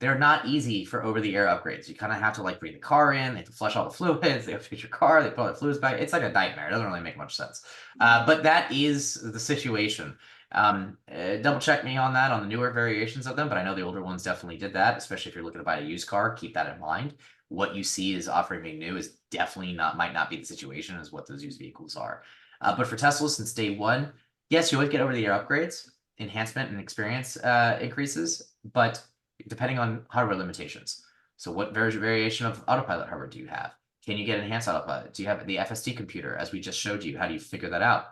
They're not easy for over-the-air upgrades. You kind of have to like bring the car in, they have to flush all the fluids, they have to fix your car, they put all the fluids back. It's like a nightmare. It doesn't really make much sense. But that is the situation. Double check me on that on the newer variations of them, but I know the older ones definitely did that, especially if you're looking to buy a used car. Keep that in mind. What you see is offering being new is definitely might not be the situation as what those used vehicles are. But for Tesla, since day one, yes, you would get over-the-air upgrades, enhancement and experience increases, but depending on hardware limitations. So what variation of autopilot hardware do you have? Can you get enhanced autopilot? Do you have the FSD computer, as we just showed you? How do you figure that out?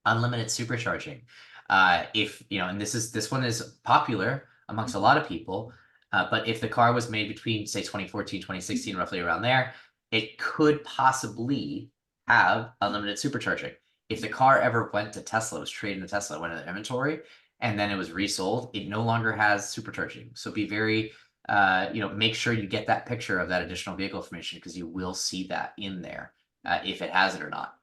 Unlimited supercharging. And this one is popular amongst a lot of people, but if the car was made between, say, 2014, 2016, roughly around there, it could possibly have unlimited supercharging. If the car ever went to Tesla, was traded to Tesla, went into inventory, and then it was resold, it no longer has supercharging. So be very, make sure you get that picture of that additional vehicle information because you will see that in there if it has it or not.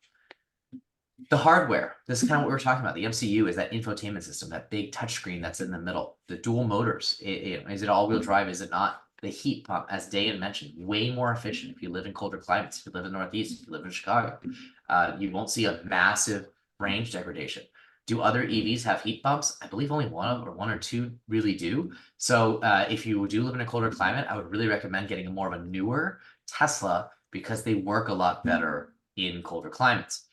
The hardware, this is kind of what we were talking about. The MCU is that infotainment system, that big touchscreen that's in the middle. The dual motors, is it all-wheel drive? Is it not? The heat pump, as Dayan mentioned, way more efficient if you live in colder climates, if you live in the Northeast, if you live in Chicago. You won't see a massive range degradation. Do other EVs have heat pumps? I believe only one or two really do. So if you do live in a colder climate, I would really recommend getting a more of a newer Tesla because they work a lot better in colder climates.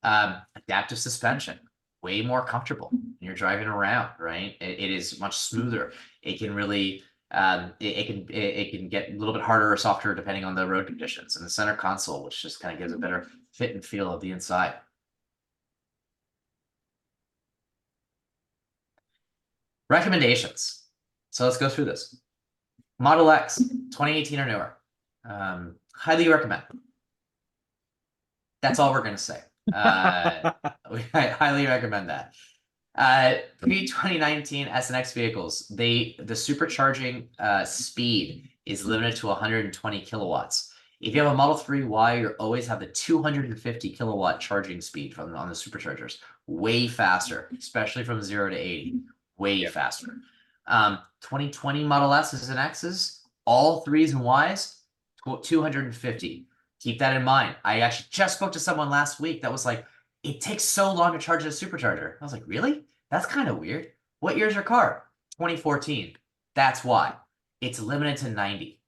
Adaptive suspension, way more comfortable when you're driving around, right? It is much smoother. It can really it can get a little bit harder or softer depending on the road conditions, and the center console, which just kind of gives a better fit and feel of the inside. Recommendations. So let's go through this. Model X, 2018 or newer. Highly recommend. That's all we're going to say. We highly recommend that. Pre-2019 S and X vehicles, the supercharging speed is limited to 120 kilowatts. If you have a Model 3Y, you always have the 250 kilowatt charging speed on the superchargers. Way faster, especially from 0 to 80. Way faster. 2020 Model S's and X's, all 3s and Ys, 250. Keep that in mind. I actually just spoke to someone last week that was like, it takes so long to charge a supercharger. I was like, really? That's kind of weird. What year's your car? 2014. That's why. It's limited to 90.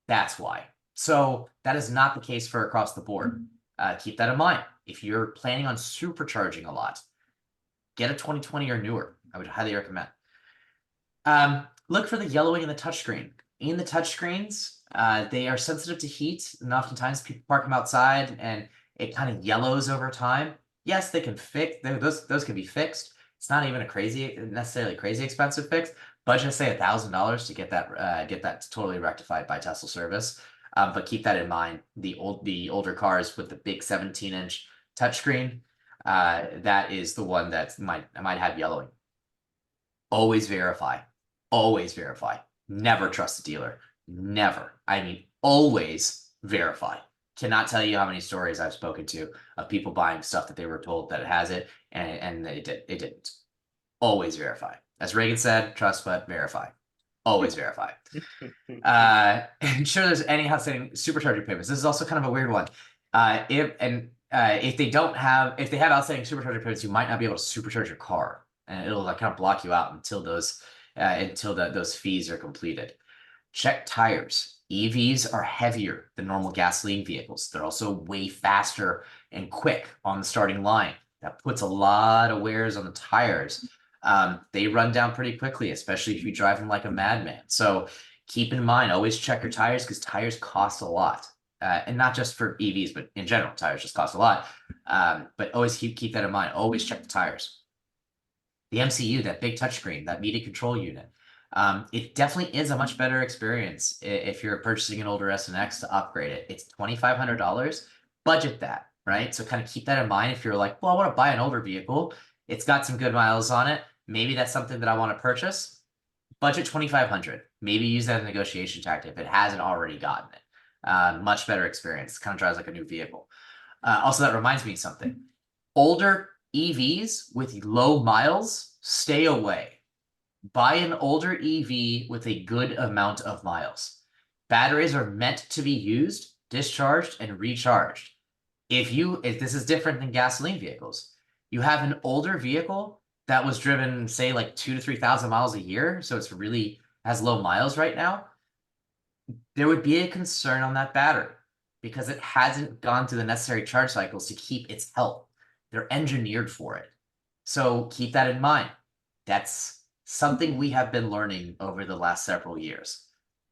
That's why. So that is not the case for across the board. Keep that in mind. If you're planning on supercharging a lot, get a 2020 or newer. I would highly recommend. Look for the yellowing in the touchscreen. In the touchscreens, they are sensitive to heat, and oftentimes people park them outside and it kind of yellows over time. Yes, they can fix those can be fixed. It's not even a necessarily crazy expensive fix. Budget say $1,000 to get that totally rectified by Tesla service. But keep that in mind. The older cars with the big 17-inch touchscreen, that is the one that might have yellowing. Always verify. Always verify. Never trust the dealer. Never. I mean, always verify. Cannot tell you how many stories I've spoken to of people buying stuff that they were told that it has it, and it didn't. Always verify. As Reagan said, trust but verify. Always verify. Ensure there's any outstanding supercharger payments. This is also kind of a weird one. If they have outstanding supercharger payments, you might not be able to supercharge your car, and it'll kind of block you out until those fees are completed. Check tires. EVs are heavier than normal gasoline vehicles. They're also way faster and quick on the starting line. That puts a lot of wears on the tires. They run down pretty quickly, especially if you drive them like a madman. So keep in mind, always check your tires, because tires cost a lot. And not just for EVs, but in general, tires just cost a lot. But always keep that in mind. Always check the tires. The MCU, that big touchscreen, that media control unit, it definitely is a much better experience if you're purchasing an older S and X to upgrade it. It's $2,500. Budget that, right? So kind of keep that in mind. If you're like, well, I want to buy an older vehicle, it's got some good miles on it, maybe that's something that I want to purchase. Budget $2,500. Maybe use that as a negotiation tactic if it hasn't already gotten it. Much better experience. Kind of drives like a new vehicle. Also, that reminds me of something. Older EVs with low miles, stay away. Buy an older EV with a good amount of miles. Batteries are meant to be used, discharged, and recharged. If this is different than gasoline vehicles, you have an older vehicle that was driven, say, like 2,000 to 3,000 miles a year, so it's really has low miles right now, there would be a concern on that battery because it hasn't gone through the necessary charge cycles to keep its health. They're engineered for it. So keep that in mind. That's something we have been learning over the last several years.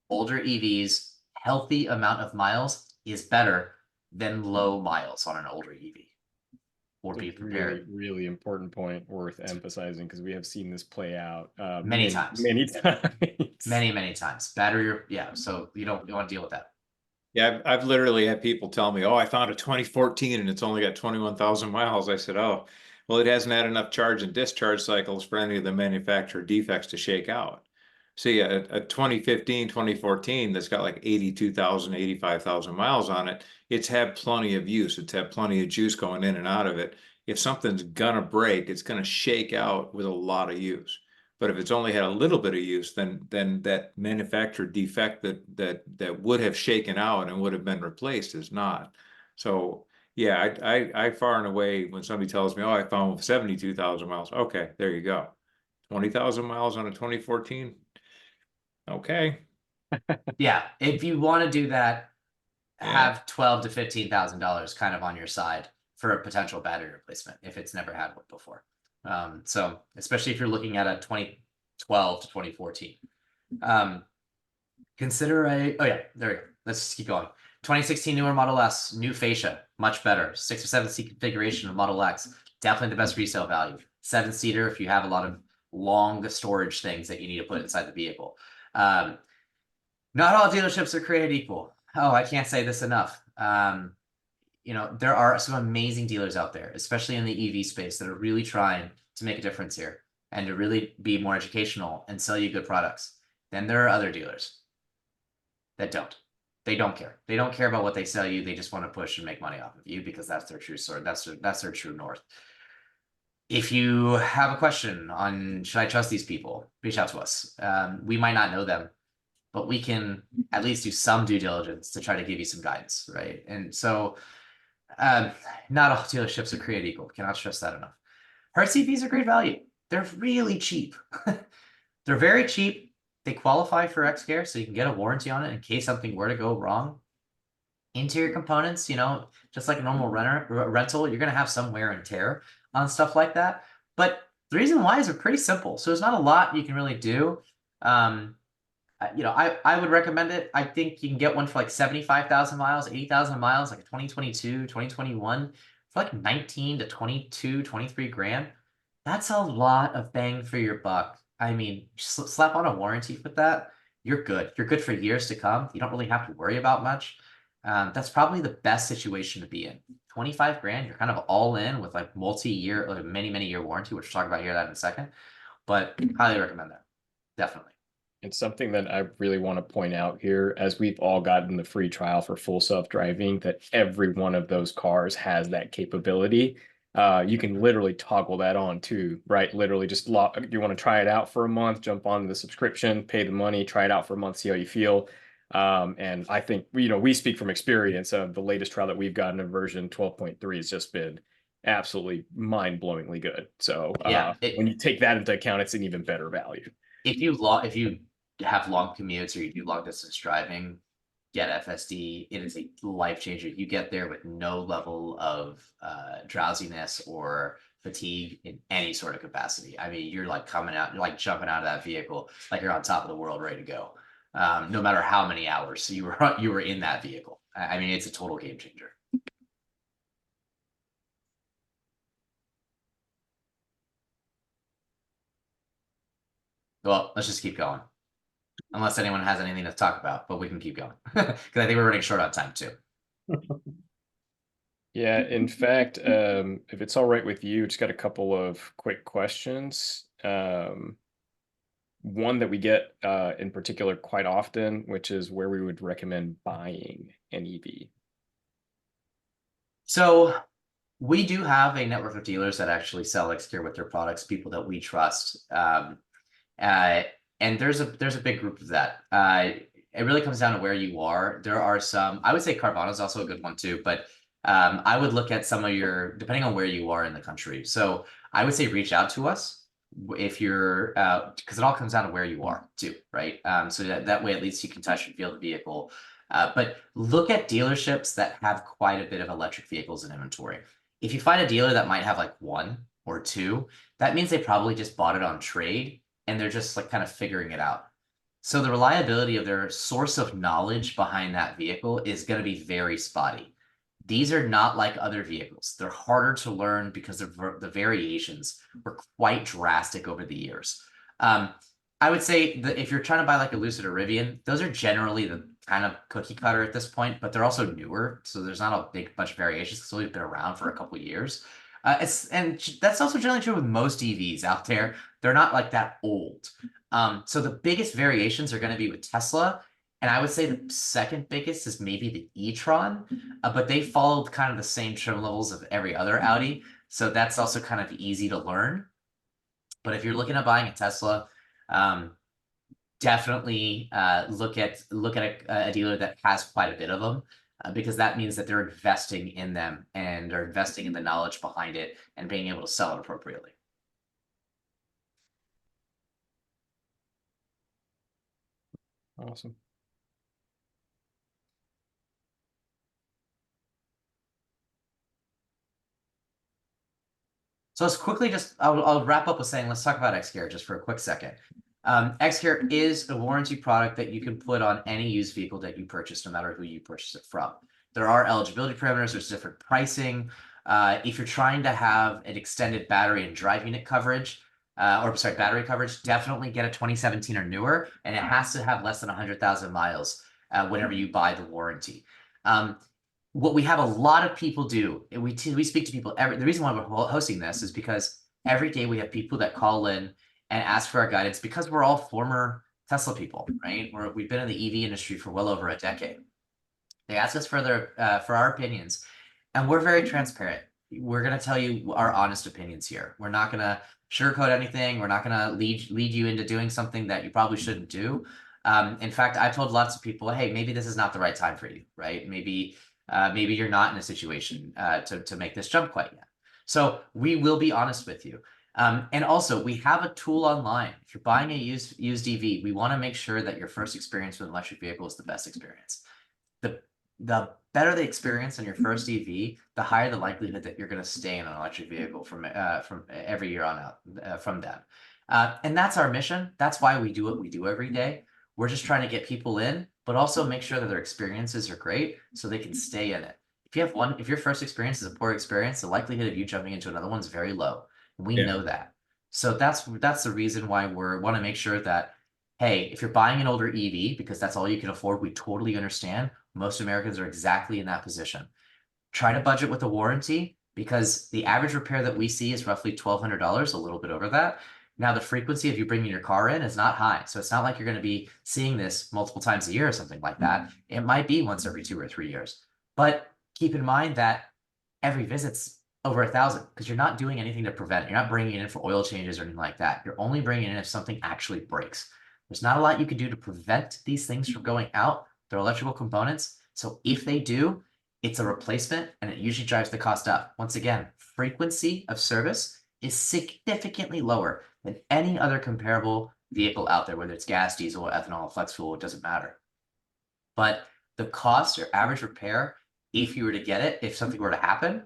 Older EVs, healthy amount of miles is better than low miles on an older EV. Or be prepared. Really important point worth emphasizing, because we have seen this play out many times. Many times. Many times. Battery, so you want to deal with that. Yeah, I've literally had people tell me, oh, I found a 2014 and it's only got 21,000 miles. I said, oh, well, it hasn't had enough charge and discharge cycles for any of the manufacturer defects to shake out. See, a 2015, 2014 that's got like 82,000, 85,000 miles on it, it's had plenty of use. It's had plenty of juice going in and out of it. If something's gonna break, it's gonna shake out with a lot of use. But if it's only had a little bit of use, then that manufacturer defect that would have shaken out and would have been replaced is not. So yeah, I far and away, when somebody tells me, oh, I found 72,000 miles, okay, there you go. 20,000 miles on a 2014. Okay. Yeah, if you want to do that, have $12,000 to $15,000 kind of on your side for a potential battery replacement if it's never had one before. So especially if you're looking at a 2012 to 2014. Consider oh yeah, there we go. Let's just keep going. 2016 newer Model S, new fascia, much better. 6 or 7 seat configuration of Model X, definitely the best resale value. 7-seater if you have a lot of long storage things that you need to put inside the vehicle. Not all dealerships are created equal. Oh, I can't say this enough. There are some amazing dealers out there, especially in the EV space, that are really trying to make a difference here and to really be more educational and sell you good products. Then there are other dealers that don't. They don't care. They don't care about what they sell you. They just want to push and make money off of you because that's their true sword. That's their true north. If you have a question on should I trust these people, reach out to us. We might not know them, but we can at least do some due diligence to try to give you some guidance, right? And so not all dealerships are created equal. Cannot stress that enough. Hertz EVs are great value. They're really cheap. They're very cheap. They qualify for XCare, so you can get a warranty on it in case something were to go wrong. Interior components, just like a normal rental, you're going to have some wear and tear on stuff like that. But the reason why is they're pretty simple. So there's not a lot you can really do. I would recommend it. I think you can get one for like 75,000 miles, 80,000 miles, like a 2022, 2021, for like 19 to 22, 23 grand. That's a lot of bang for your buck. I mean, slap on a warranty with that, you're good. You're good for years to come. You don't really have to worry about much. That's probably the best situation to be in. 25 grand, you're kind of all in with like multi-year, like many year warranty, which we'll talk about here that in a second. But highly recommend that. Definitely. It's something that I really want to point out here, as we've all gotten the free trial for full self-driving, that every one of those cars has that capability. You can literally toggle that on too, right? Literally just you want to try it out for a month, jump on the subscription, pay the money, try it out for a month, see how you feel. And I think, we speak from experience of the latest trial that we've gotten in version 12.3 has just been absolutely mind-blowingly good. So when you take that into account, it's an even better value. If you have long commutes or you do long distance driving, get FSD. It is a life changer. You get there with no level of drowsiness or fatigue in any sort of capacity. I mean, you're like coming out, you're like jumping out of that vehicle like you're on top of the world, ready to go. No matter how many hours you were in that vehicle. I mean, it's a total game changer. Well, let's just keep going. Unless anyone has anything to talk about, but we can keep going. Because I think we're running short on time too. Yeah, in fact, if it's all right with you, just got a couple of quick questions. One that we get in particular quite often, which is where we would recommend buying an EV. So we do have a network of dealers that actually sell XCare with their products, people that we trust. And there's a big group of that. It really comes down to where you are. There are some, I would say Carvana is also a good one too, but I would look at some of depending on where you are in the country. So I would say reach out to us if you're, because it all comes down to where you are too, right? So that way at least you can touch and feel the vehicle. But look at dealerships that have quite a bit of electric vehicles in inventory. If you find a dealer that might have like 1 or 2, that means they probably just bought it on trade and they're just like kind of figuring it out. So the reliability of their source of knowledge behind that vehicle is going to be very spotty. These are not like other vehicles. They're harder to learn because the variations were quite drastic over the years. I would say that if you're trying to buy like a Lucid or Rivian, those are generally the kind of cookie cutter at this point, but they're also newer. So there's not a big bunch of variations because they've been around for a couple of years. And that's also generally true with most EVs out there. They're not like that old. So the biggest variations are going to be with Tesla. And I would say the second biggest is maybe the e-tron, but they followed kind of the same trim levels of every other Audi. So that's also kind of easy to learn. But if you're looking at buying a Tesla, definitely look at a dealer that has quite a bit of them. Because that means that they're investing in them and are investing in the knowledge behind it and being able to sell it appropriately. Awesome. So let's quickly I'll wrap up with saying, let's talk about XCare just for a quick second. XCare is a warranty product that you can put on any used vehicle that you purchase, no matter who you purchase it from. There are eligibility parameters, there's different pricing. If you're trying to have an extended battery and drive unit coverage, battery coverage, definitely get a 2017 or newer, and it has to have less than 100,000 miles whenever you buy the warranty. What we have a lot of people do, and we speak to people the reason why we're hosting this is because every day we have people that call in and ask for our guidance because we're all former Tesla people, right? We've been in the EV industry for well over a decade. They ask us for our opinions, and we're very transparent. We're going to tell you our honest opinions here. We're not going to sugarcoat anything. We're not going to lead you into doing something that you probably shouldn't do. In fact, I've told lots of people, hey, maybe this is not the right time for you, right? Maybe you're not in a situation to make this jump quite yet. So we will be honest with you. And also, we have a tool online. If you're buying a used EV, we want to make sure that your first experience with an electric vehicle is the best experience. The better the experience on your first EV, the higher the likelihood that you're going to stay in an electric vehicle from every year on out from that. And that's our mission. That's why we do what we do every day. We're just trying to get people in, but also make sure that their experiences are great so they can stay in it. If your first experience is a poor experience, the likelihood of you jumping into another one is very low. We know that. So that's the reason why we want to make sure that, hey, if you're buying an older EV because that's all you can afford, we totally understand. Most Americans are exactly in that position. Try to budget with a warranty because the average repair that we see is roughly $1,200, a little bit over that. Now, the frequency of you bringing your car in is not high. So it's not like you're going to be seeing this multiple times a year or something like that. It might be once every 2 or 3 years. But keep in mind that every visit's over 1,000 because you're not doing anything to prevent it. You're not bringing it in for oil changes or anything like that. You're only bringing it in if something actually breaks. There's not a lot you can do to prevent these things from going out. They're electrical components. So if they do, it's a replacement and it usually drives the cost up. Once again, frequency of service is significantly lower than any other comparable vehicle out there, whether it's gas, diesel, ethanol, flex fuel, it doesn't matter. But the cost or average repair, if you were to get it, if something were to happen,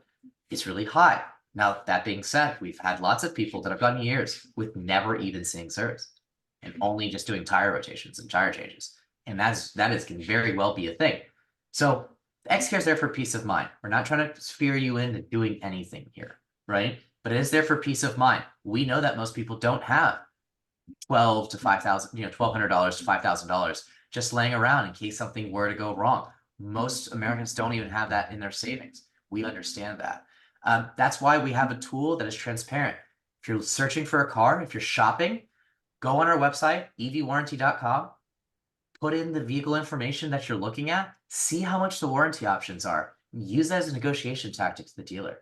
is really high. Now, that being said, we've had lots of people that have gone years with never even seeing service and only just doing tire rotations and tire changes. And that can very well be a thing. So the XCare is there for peace of mind. We're not trying to steer you into doing anything here, right? But it is there for peace of mind. We know that most people don't have $1,200 to $5,000 just laying around in case something were to go wrong. Most Americans don't even have that in their savings. We understand that. That's why we have a tool that is transparent. If you're searching for a car, if you're shopping, go on our website, evwarranty.com, put in the vehicle information that you're looking at, see how much the warranty options are, use that as a negotiation tactic to the dealer.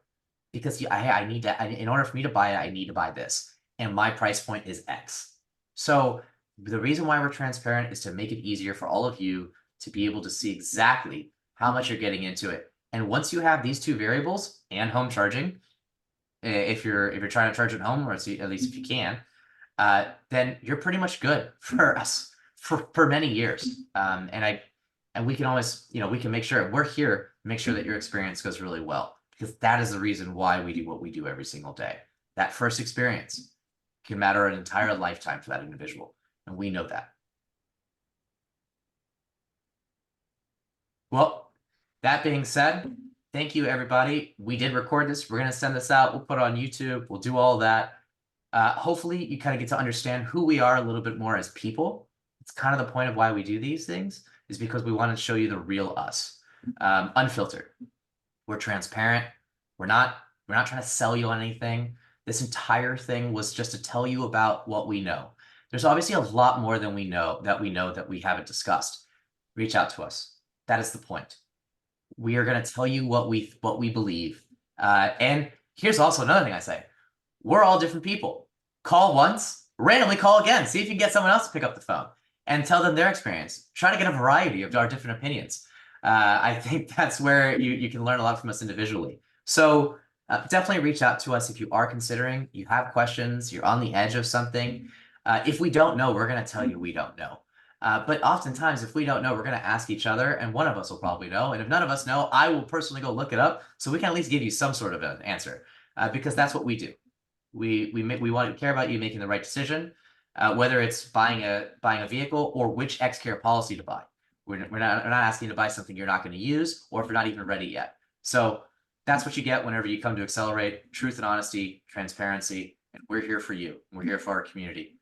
Because I need to, in order for me to buy it, I need to buy this. And my price point is X. So the reason why we're transparent is to make it easier for all of you to be able to see exactly how much you're getting into it. And once you have these two variables and home charging, if you're trying to charge at home, or at least if you can, then you're pretty much good for us for many years. And we can always, we can make sure we're here, make sure that your experience goes really well, because that is the reason why we do what we do every single day. That first experience can matter an entire lifetime for that individual. And we know that. Well, that being said, thank you, everybody. We did record this. We're going to send this out. We'll put it on YouTube. We'll do all that. Hopefully, you kind of get to understand who we are a little bit more as people. It's kind of the point of why we do these things, is because we want to show you the real us, unfiltered. We're transparent. We're not trying to sell you on anything. This entire thing was just to tell you about what we know. There's obviously a lot more than we know that we haven't discussed. Reach out to us. That is the point. We are going to tell you what we believe. And here's also another thing I say. We're all different people. Call once, randomly call again. See if you can get someone else to pick up the phone and tell them their experience. Try to get a variety of our different opinions. I think that's where you can learn a lot from us individually. So definitely reach out to us if you are considering, you have questions, you're on the edge of something. If we don't know, we're going to tell you we don't know. But oftentimes, if we don't know, we're going to ask each other, and one of us will probably know. And if none of us know, I will personally go look it up so we can at least give you some sort of an answer, because that's what we do. We care about you making the right decision. whether it's buying a vehicle or which XCare policy to buy. We're not asking you to buy something you're not going to use, or if you're not even ready yet. So that's what you get whenever you come to Accelerate: truth and honesty, transparency, and we're here for you. We're here for our community,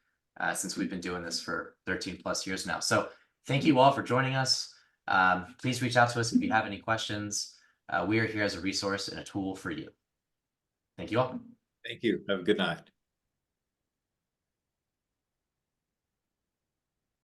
since we've been doing this for 13 plus years now. So thank you all for joining us. Please reach out to us if you have any questions. We are here as a resource and a tool for you. Thank you all. Thank you. Have a good night.